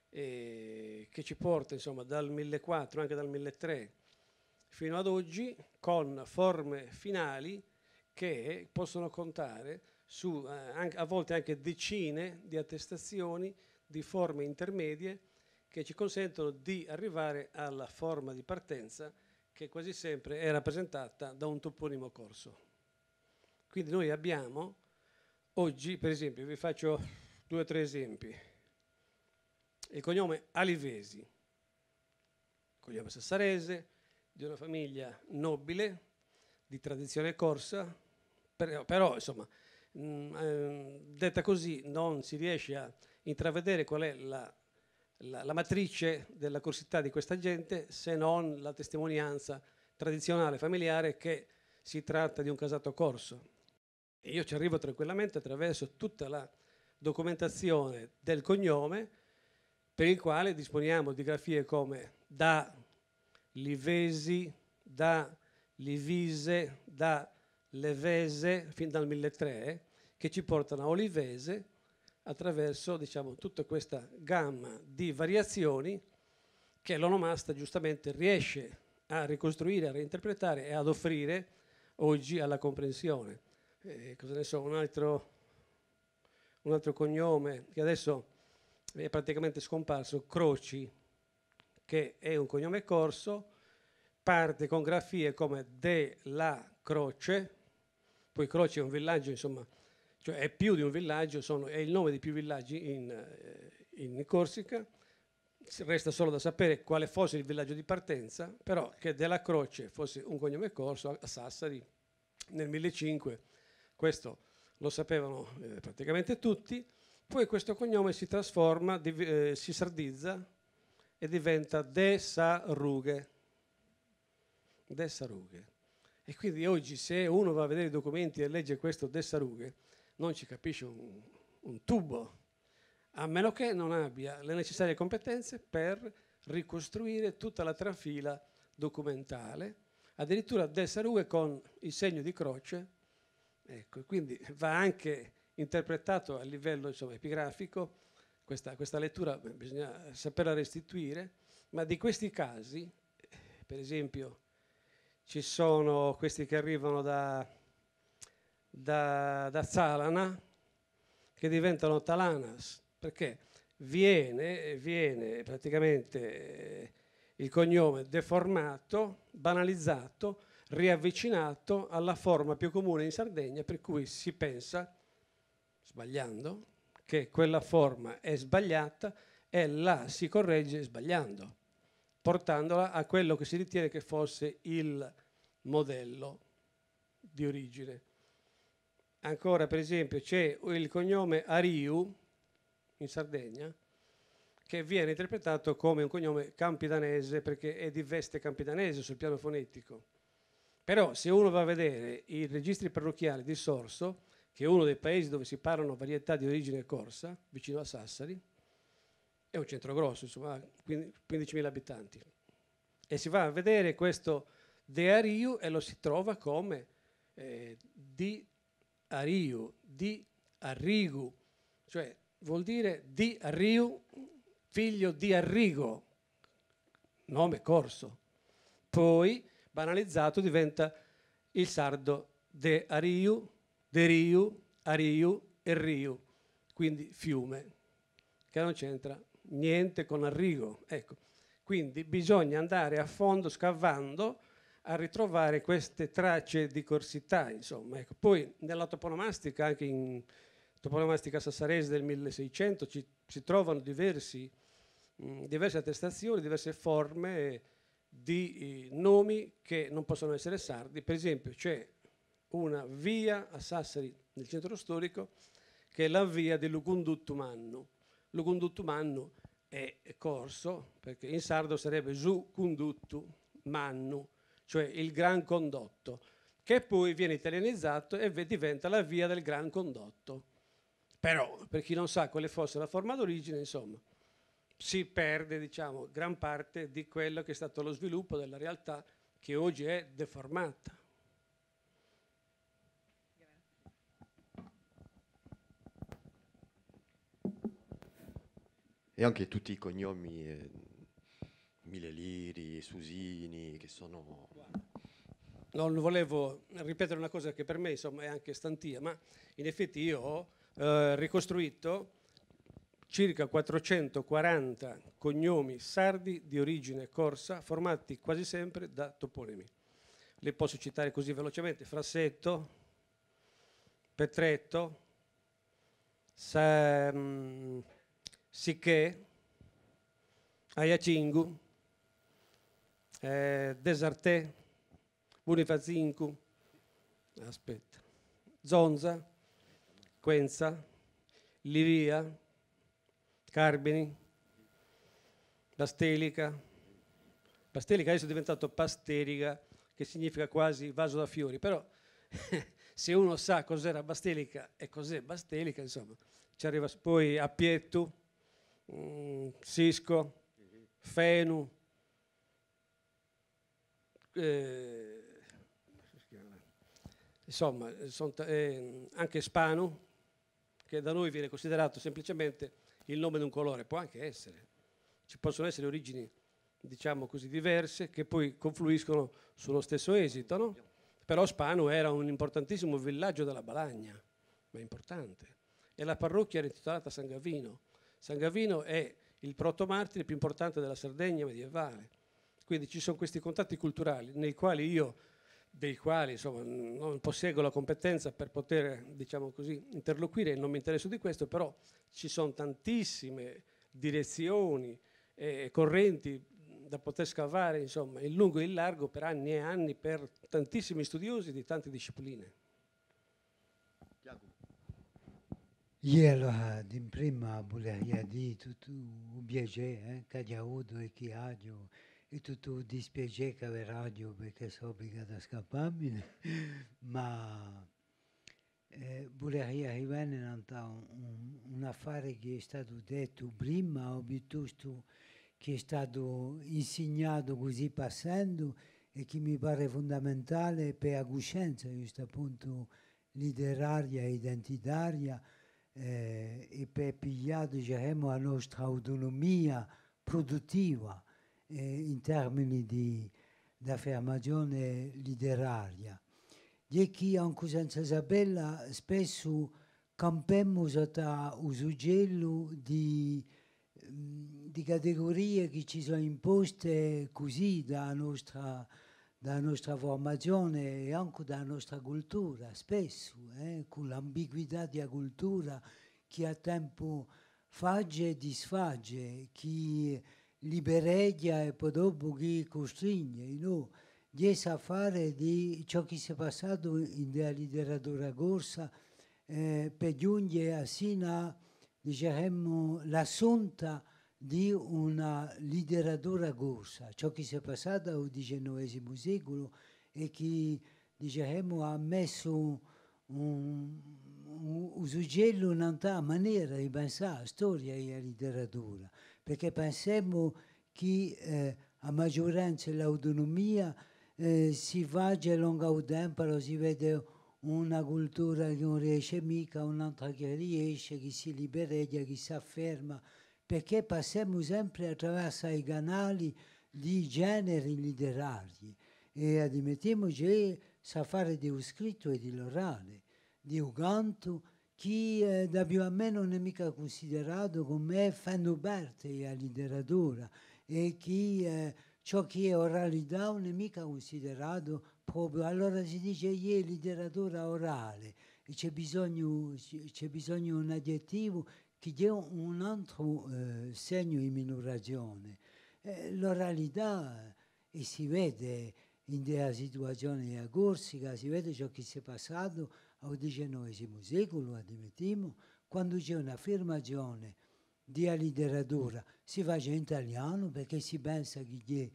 e che ci porta, insomma, dal 1400, anche dal 1300 fino ad oggi, con forme finali che possono contare su a volte anche decine di attestazioni di forme intermedie che ci consentono di arrivare alla forma di partenza che quasi sempre è rappresentata da un toponimo corso. Quindi noi abbiamo oggi, per esempio, vi faccio 2 o 3 esempi. Il cognome Alivesi, cognome sassarese, di una famiglia nobile, di tradizione corsa, però insomma, detta così non si riesce a intravedere qual è la matrice della corsità di questa gente, se non la testimonianza tradizionale familiare che si tratta di un casato corso. E io ci arrivo tranquillamente attraverso tutta la documentazione del cognome, per il quale disponiamo di grafie come da Livesi, da Livise, da Levese, fin dal 1300, che ci portano a Olivese attraverso, diciamo, tutta questa gamma di variazioni che l'onomasta giustamente riesce a ricostruire, a reinterpretare e ad offrire oggi alla comprensione. Cosa ne so, un altro cognome che adesso è praticamente scomparso, Croci, che è un cognome corso, parte con grafie come De La Croce, poi Croce è un villaggio, insomma, cioè è più di un villaggio, è il nome di più villaggi in Corsica. Resta solo da sapere quale fosse il villaggio di partenza, però che Della Croce fosse un cognome corso a Sassari nel 1500, questo lo sapevano praticamente tutti. Poi questo cognome si trasforma, si sardizza e diventa De Sarughe. De Sarughe. E quindi oggi se uno va a vedere i documenti e legge questo De Sarughe non ci capisce un tubo, a meno che non abbia le necessarie competenze per ricostruire tutta la trafila documentale, addirittura De Sarughe con il segno di croce. Ecco, quindi va anche interpretato a livello, insomma, epigrafico, questa lettura bisogna saperla restituire, ma di questi casi, per esempio, ci sono questi che arrivano da Zalana, che diventano Talanas, perché viene praticamente il cognome deformato, banalizzato, riavvicinato alla forma più comune in Sardegna, per cui si pensa, sbagliando, che quella forma è sbagliata e la si corregge sbagliando, portandola a quello che si ritiene che fosse il modello di origine. Ancora, per esempio, c'è il cognome Ariu in Sardegna, che viene interpretato come un cognome campidanese perché è di veste campidanese sul piano fonetico. Però se uno va a vedere i registri parrocchiali di Sorso, che è uno dei paesi dove si parlano varietà di origine corsa, vicino a Sassari, è un centro grosso, insomma, 15.000 abitanti. E si va a vedere questo De Ariu e lo si trova come di Ariu, di Arrigu, cioè vuol dire di Arriu, figlio di Arrigo, nome corso. Poi, banalizzato, diventa il sardo De Ariu, De Riu, Ariu e Riu, quindi fiume, che non c'entra niente con Arrigo. Ecco. Quindi bisogna andare a fondo, scavando, a ritrovare queste tracce di corsità, insomma. Ecco. Poi nella toponomastica, anche in toponomastica sassarese del 1600, si trovano diverse attestazioni, diverse forme di nomi che non possono essere sardi. Per esempio c'è una via a Sassari, nel centro storico, che è la via di Lugunduttumannu. Lugunduttumannu è corso, perché in sardo sarebbe Su Cunduttu Mannu, cioè il Gran Condotto, che poi viene italianizzato e diventa la via del Gran Condotto. Però, per chi non sa quale fosse la forma d'origine, insomma, si perde, diciamo, gran parte di quello che è stato lo sviluppo della realtà che oggi è deformata. E anche tutti i cognomi Mileliri, Susini, che sono... Non volevo ripetere una cosa che per me, insomma, è anche stantia, ma in effetti io ho ricostruito circa 440 cognomi sardi di origine corsa, formati quasi sempre da toponimi. Le posso citare così velocemente: Frassetto, Petretto, Sicché, Ayacingu, Desartè, Bonifazincu, Zonza, Quenza, Livia, Carbini, Bastelica. Bastelica adesso è diventato Pasterica, che significa quasi vaso da fiori, però se uno sa cos'era Bastelica e cos'è Bastelica, insomma, ci arriva. Poi Appiettu, Sisco, Fenu, insomma, anche Spanu, che da noi viene considerato semplicemente il nome di un colore, può anche essere. Ci possono essere origini, diciamo così, diverse che poi confluiscono sullo stesso esito, no? Però Spanu era un importantissimo villaggio della Balagna, ma importante. E la parrocchia era intitolata a San Gavino. San Gavino è il protomartire più importante della Sardegna medievale. Quindi ci sono questi contatti culturali dei quali insomma, non posseggo la competenza per poter, diciamo così, interloquire, non mi interesso di questo, però ci sono tantissime direzioni e correnti da poter scavare, insomma, in lungo e in largo per anni e anni per tantissimi studiosi di tante discipline. Io din prima volevo dire tutto un piacere che ho avuto e che ho e tutto un dispiacere che avevo perché sono obbligato a scapparmi, ma volevo arrivare a un affare che è stato detto prima o piuttosto che è stato insegnato così passando e che mi pare fondamentale per la coscienza, giusto appunto letteraria e identitaria, e per pigliare diciamo, la nostra autonomia produttiva in termini di affermazione letteraria. E che anche senza saperla spesso campiamo sotto un suggello di categorie che ci sono imposte così dalla nostra formazione e anche dalla nostra cultura, spesso, con l'ambiguità della cultura che a tempo fagge e disfagge, chi libereggia e poi dopo chi costringe, no? Riesce a fare di ciò che si è passato nella letteratura corsa per giungere a sino diciamo, l'assunta di una letteratura corsa, ciò che si è passato nel XIX secolo e che diciamo, ha messo un suggello in una maniera di pensare alla storia e alla letteratura, perché pensiamo che a maggioranza dell'autonomia si va a lungo tempo, si vede una cultura che non riesce mica, un'altra che riesce, che si libereggia, che si afferma, perché passiamo sempre attraverso i canali di generi letterari e ammettiamo che sa fare di un scritto e di l'orale, di un canto che da più o meno non è mica considerato come fanno parte della letteratura e che ciò che è oralità non è mica considerato proprio. Allora si dice che è letteratura orale e c'è bisogno di un aggettivo che dia un altro segno di minorazione. L'oralità e si vede in della situazione della Corsica, si vede ciò che si è passato al XIX secolo, ammettiamo, quando c'è un'affermazione di letteratura, si fa in italiano perché si pensa che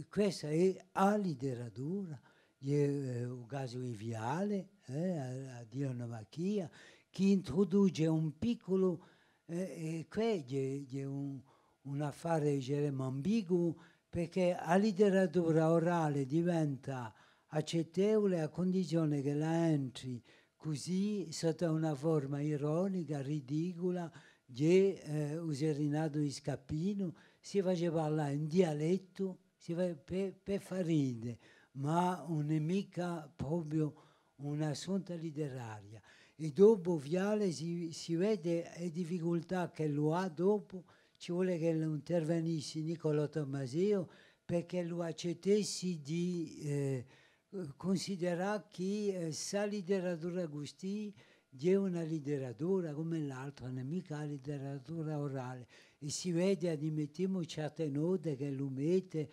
questa è la letteratura, è un caso di Viale, a Dionamachia, che introduce un piccolo, qui è un affare diciamo, ambiguo, perché la letteratura orale diventa accettevole a condizione che la entri così sotto una forma ironica, ridicola, di Userinato di Scappino, si faceva parlare in dialetto per far ridere, ma non è mica proprio un'assunta letteraria. E dopo Viale si vede le difficoltà che lo ha dopo, ci vuole che lo intervenisse Niccolò Tommaseo perché lo accettessi di considerare che sa letteratura così è una letteratura come l'altra, non è mica letteratura orale. E si vede, ammettiamo, certe note che lo mette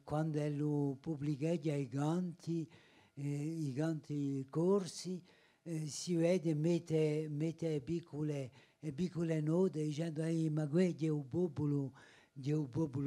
quando lo pubblica i canti corsi, si vede, mette piccole note dicendo ma questo è un popolo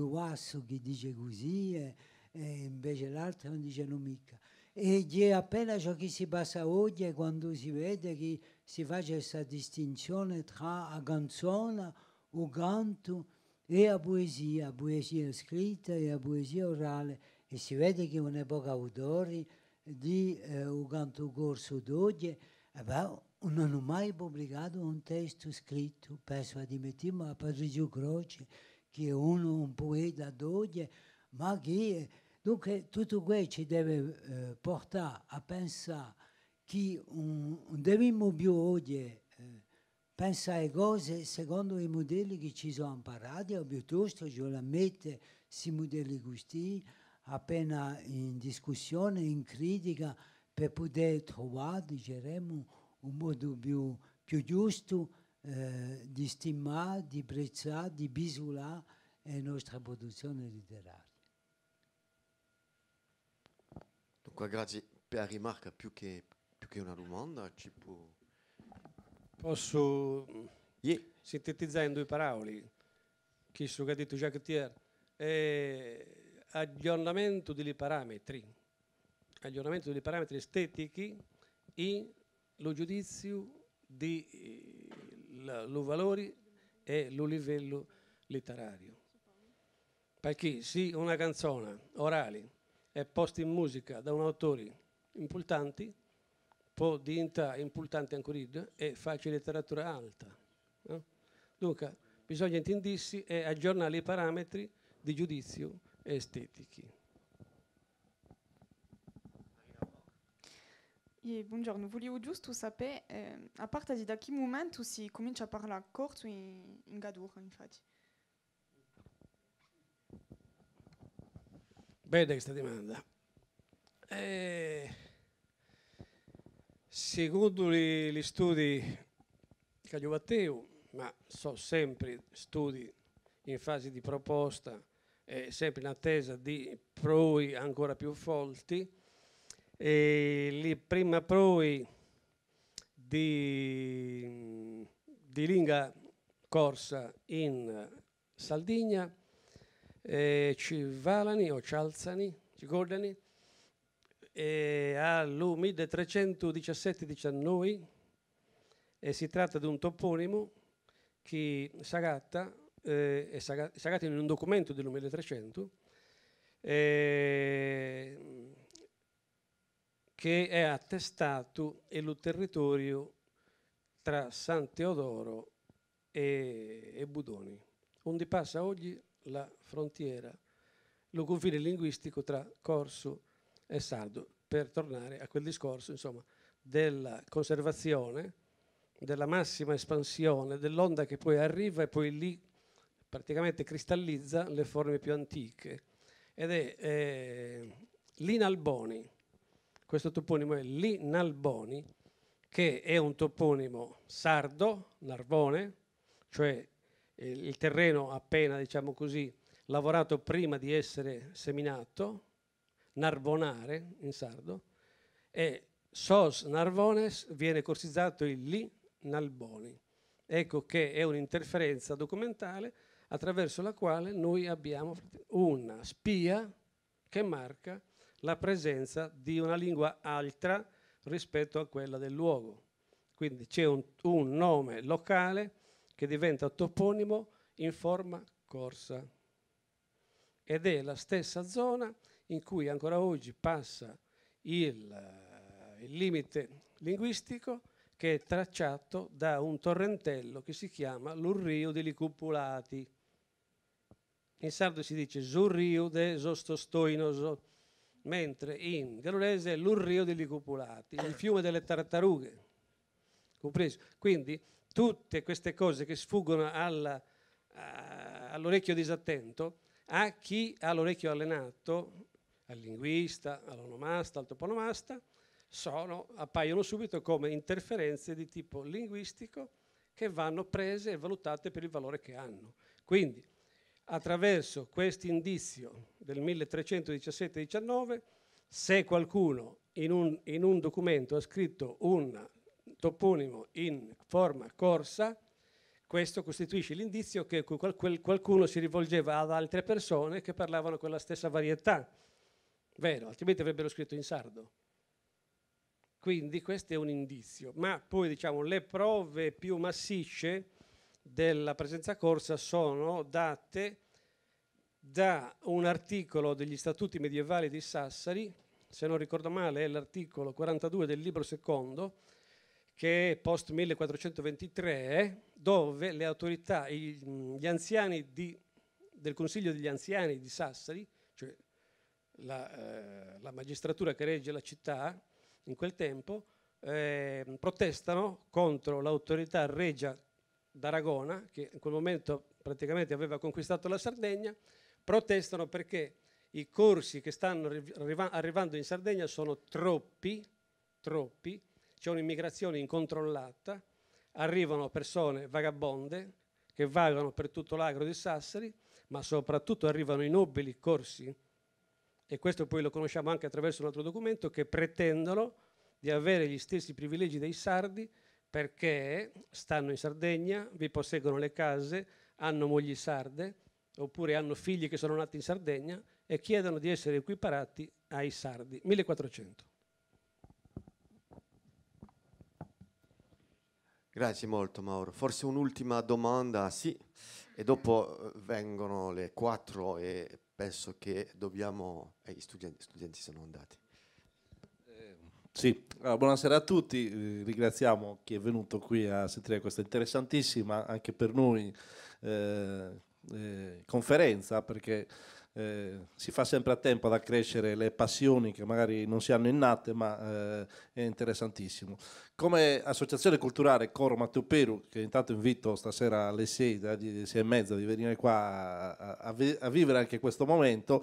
basso che dice così e invece l'altro non dice non mica. E è appena ciò che si passa oggi quando si vede che si fa questa distinzione tra la canzone il canto e la poesia scritta e la poesia orale, e si vede che è un'epoca autori di un canto corso d'oggi, non hanno mai pubblicato un testo scritto, penso a Dimettiamo a Patrizio Croce, che è un poeta d'oggi, ma che dunque tutto questo ci deve portare a pensare che dobbiamo più oggi pensare cose secondo i modelli che ci sono imparati, o piuttosto ci la mette questi modelli così appena in discussione, in critica, per poter trovare, diremo, un modo più giusto di stimare, di apprezzare, di misurare la nostra produzione letteraria. Dunque, grazie per la rimarca, più che una domanda, ci può... Posso sintetizzare in 2 parole, che ha detto Jacques Thiers, aggiornamento dei parametri estetici e lo giudizio di lo valore e lo livello letterario. Perché se una canzone orale è posta in musica da un autore importante, può diventare importante ancora di più e facile letteratura alta. No? Dunque, bisogna intendersi e aggiornare i parametri di giudizio estetici. Buongiorno, volevo giusto sapere, a parte da che momento si comincia a parlare corso in Gadur, infatti? Bella questa domanda. Secondo gli studi che io fatto, ma sono sempre studi in fase di proposta e sempre in attesa di prove ancora più forti, la prima prova di lingua corsa in Sardegna ci valani o cialzani, ci ricordano, al 1317-19 e si tratta di un toponimo che Sagatta è Sagatta in un documento del 1300 che è attestato il territorio tra San Teodoro e Budoni, onde passa oggi la frontiera, lo confine linguistico tra corso e sardo, per tornare a quel discorso, insomma, della conservazione, della massima espansione dell'onda che poi arriva e poi lì praticamente cristallizza le forme più antiche. Ed è l'Inalboni, questo toponimo è l'Inalboni, che è un toponimo sardo, Narvone, cioè il terreno appena, diciamo così, lavorato prima di essere seminato, narvonare in sardo, e sos narvones viene corsizzato il li nalboni. Ecco che è un'interferenza documentale attraverso la quale noi abbiamo una spia che marca la presenza di una lingua altra rispetto a quella del luogo. Quindi c'è un nome locale che diventa toponimo in forma corsa. Ed è la stessa zona in cui ancora oggi passa il limite linguistico che è tracciato da un torrentello che si chiama l'Urrio degli Cupulati. In sardo si dice Zurrio de Zostostoinoso, mentre in gallurese è l'Urrio degli Cupulati, il fiume delle tartarughe. Compreso? Quindi tutte queste cose che sfuggono all'orecchio disattento, a chi ha l'orecchio allenato, al linguista, all'onomasta, al toponomasta, appaiono subito come interferenze di tipo linguistico che vanno prese e valutate per il valore che hanno. Quindi, attraverso questo indizio del 1317-19, se qualcuno in un documento ha scritto un toponimo in forma corsa, questo costituisce l'indizio che qualcuno si rivolgeva ad altre persone che parlavano quella stessa varietà, vero? Altrimenti avrebbero scritto in sardo. Quindi questo è un indizio, ma poi diciamo le prove più massicce della presenza corsa sono date da un articolo degli Statuti medievali di Sassari, se non ricordo male è l'articolo 42 del libro secondo, che è post 1423, dove le autorità, gli anziani del Consiglio degli Anziani di Sassari, cioè la magistratura che regge la città in quel tempo, protestano contro l'autorità regia d'Aragona, che in quel momento praticamente aveva conquistato la Sardegna. Protestano perché i corsi che stanno arrivando in Sardegna sono troppi, c'è un'immigrazione incontrollata, arrivano persone vagabonde che vagano per tutto l'agro di Sassari, ma soprattutto arrivano i nobili corsi, e questo poi lo conosciamo anche attraverso un altro documento, che pretendono di avere gli stessi privilegi dei sardi perché stanno in Sardegna, vi posseggono le case, hanno mogli sarde, oppure hanno figli che sono nati in Sardegna e chiedono di essere equiparati ai sardi. 1400. Grazie molto Mauro. Forse un'ultima domanda, sì, e dopo vengono le 4 e penso che dobbiamo... gli studenti sono andati. Sì, allora, buonasera a tutti, ringraziamo chi è venuto qui a sentire questa interessantissima, anche per noi, conferenza, perché si fa sempre a tempo ad accrescere le passioni che magari non si hanno innate, ma è interessantissimo. Come associazione culturale Coro Matteo Peru, che intanto invito stasera alle 6, 6:30 di venire qua a vivere anche questo momento,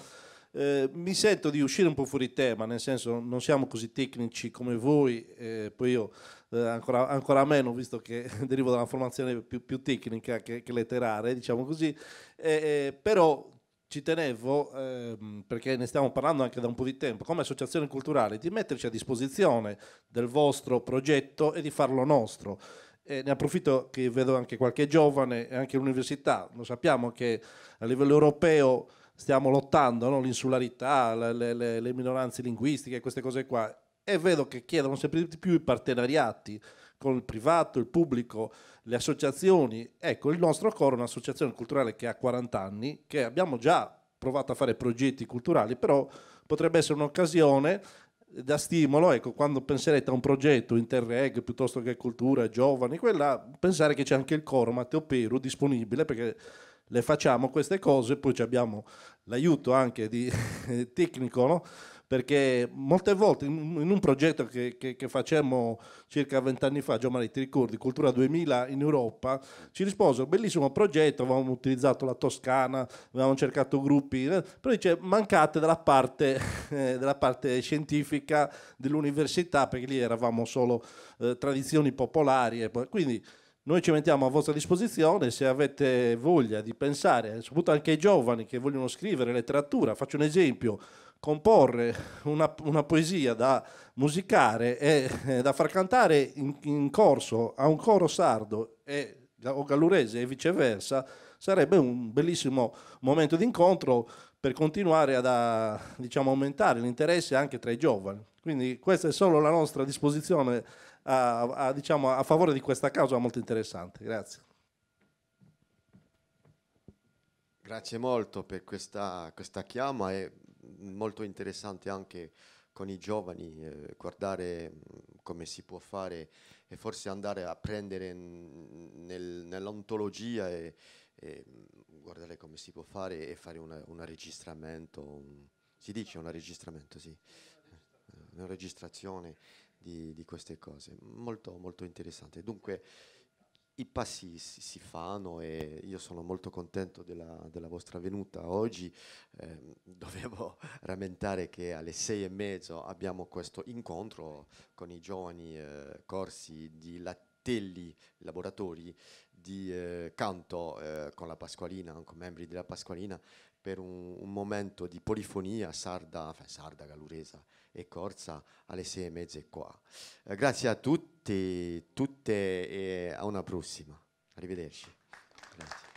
mi sento di uscire un po' fuori tema, nel senso non siamo così tecnici come voi, poi io ancora meno, visto che derivo da una formazione più tecnica che letteraria, diciamo così, però ci tenevo, perché ne stiamo parlando anche da un po' di tempo, come associazione culturale, di metterci a disposizione del vostro progetto e di farlo nostro. Ne approfitto che vedo anche qualche giovane e anche l'università, lo sappiamo che a livello europeo stiamo lottando, no? L'insularità, le minoranze linguistiche, queste cose qua, e vedo che chiedono sempre di più i partenariati con il privato, il pubblico, le associazioni. Ecco, il nostro coro è un'associazione culturale che ha 40 anni, che abbiamo già provato a fare progetti culturali, però potrebbe essere un'occasione da stimolo, ecco, quando penserete a un progetto Interreg piuttosto che cultura, giovani, quella, pensare che c'è anche il coro Matteo Peru disponibile, perché le facciamo queste cose, poi abbiamo l'aiuto anche di tecnico, no? Perché molte volte in un progetto che facemmo circa 20 anni fa, Giovanni, ti ricordi, Cultura 2000 in Europa, ci rispose, bellissimo progetto, avevamo utilizzato la Toscana, avevamo cercato gruppi, però dice mancate della parte scientifica dell'università, perché lì eravamo solo tradizioni popolari, quindi noi ci mettiamo a vostra disposizione se avete voglia di pensare, soprattutto anche ai giovani che vogliono scrivere letteratura. Faccio un esempio: comporre una poesia da musicare e da far cantare in corso a un coro sardo o gallurese e viceversa sarebbe un bellissimo momento di incontro per continuare diciamo, aumentare l'interesse anche tra i giovani. Quindi questa è solo la nostra disposizione diciamo, a favore di questa causa molto interessante. Grazie. Grazie molto per questa chiama, è molto interessante anche con i giovani guardare come si può fare e forse andare a prendere nell'ontologia e guardare come si può fare e fare un registramento, si dice un registramento, sì, una registrazione di queste cose, molto, molto interessante. Dunque i passi si fanno e io sono molto contento della vostra venuta oggi. Dovevo rammentare che alle 6:30 abbiamo questo incontro con i giovani corsi di Lattelli, laboratori di canto con la Pasqualina, con membri della Pasqualina, per un momento di polifonia sarda, galluresa e corsa alle 6:30 qua. Grazie a tutti, tutte e a una prossima. Arrivederci. Grazie.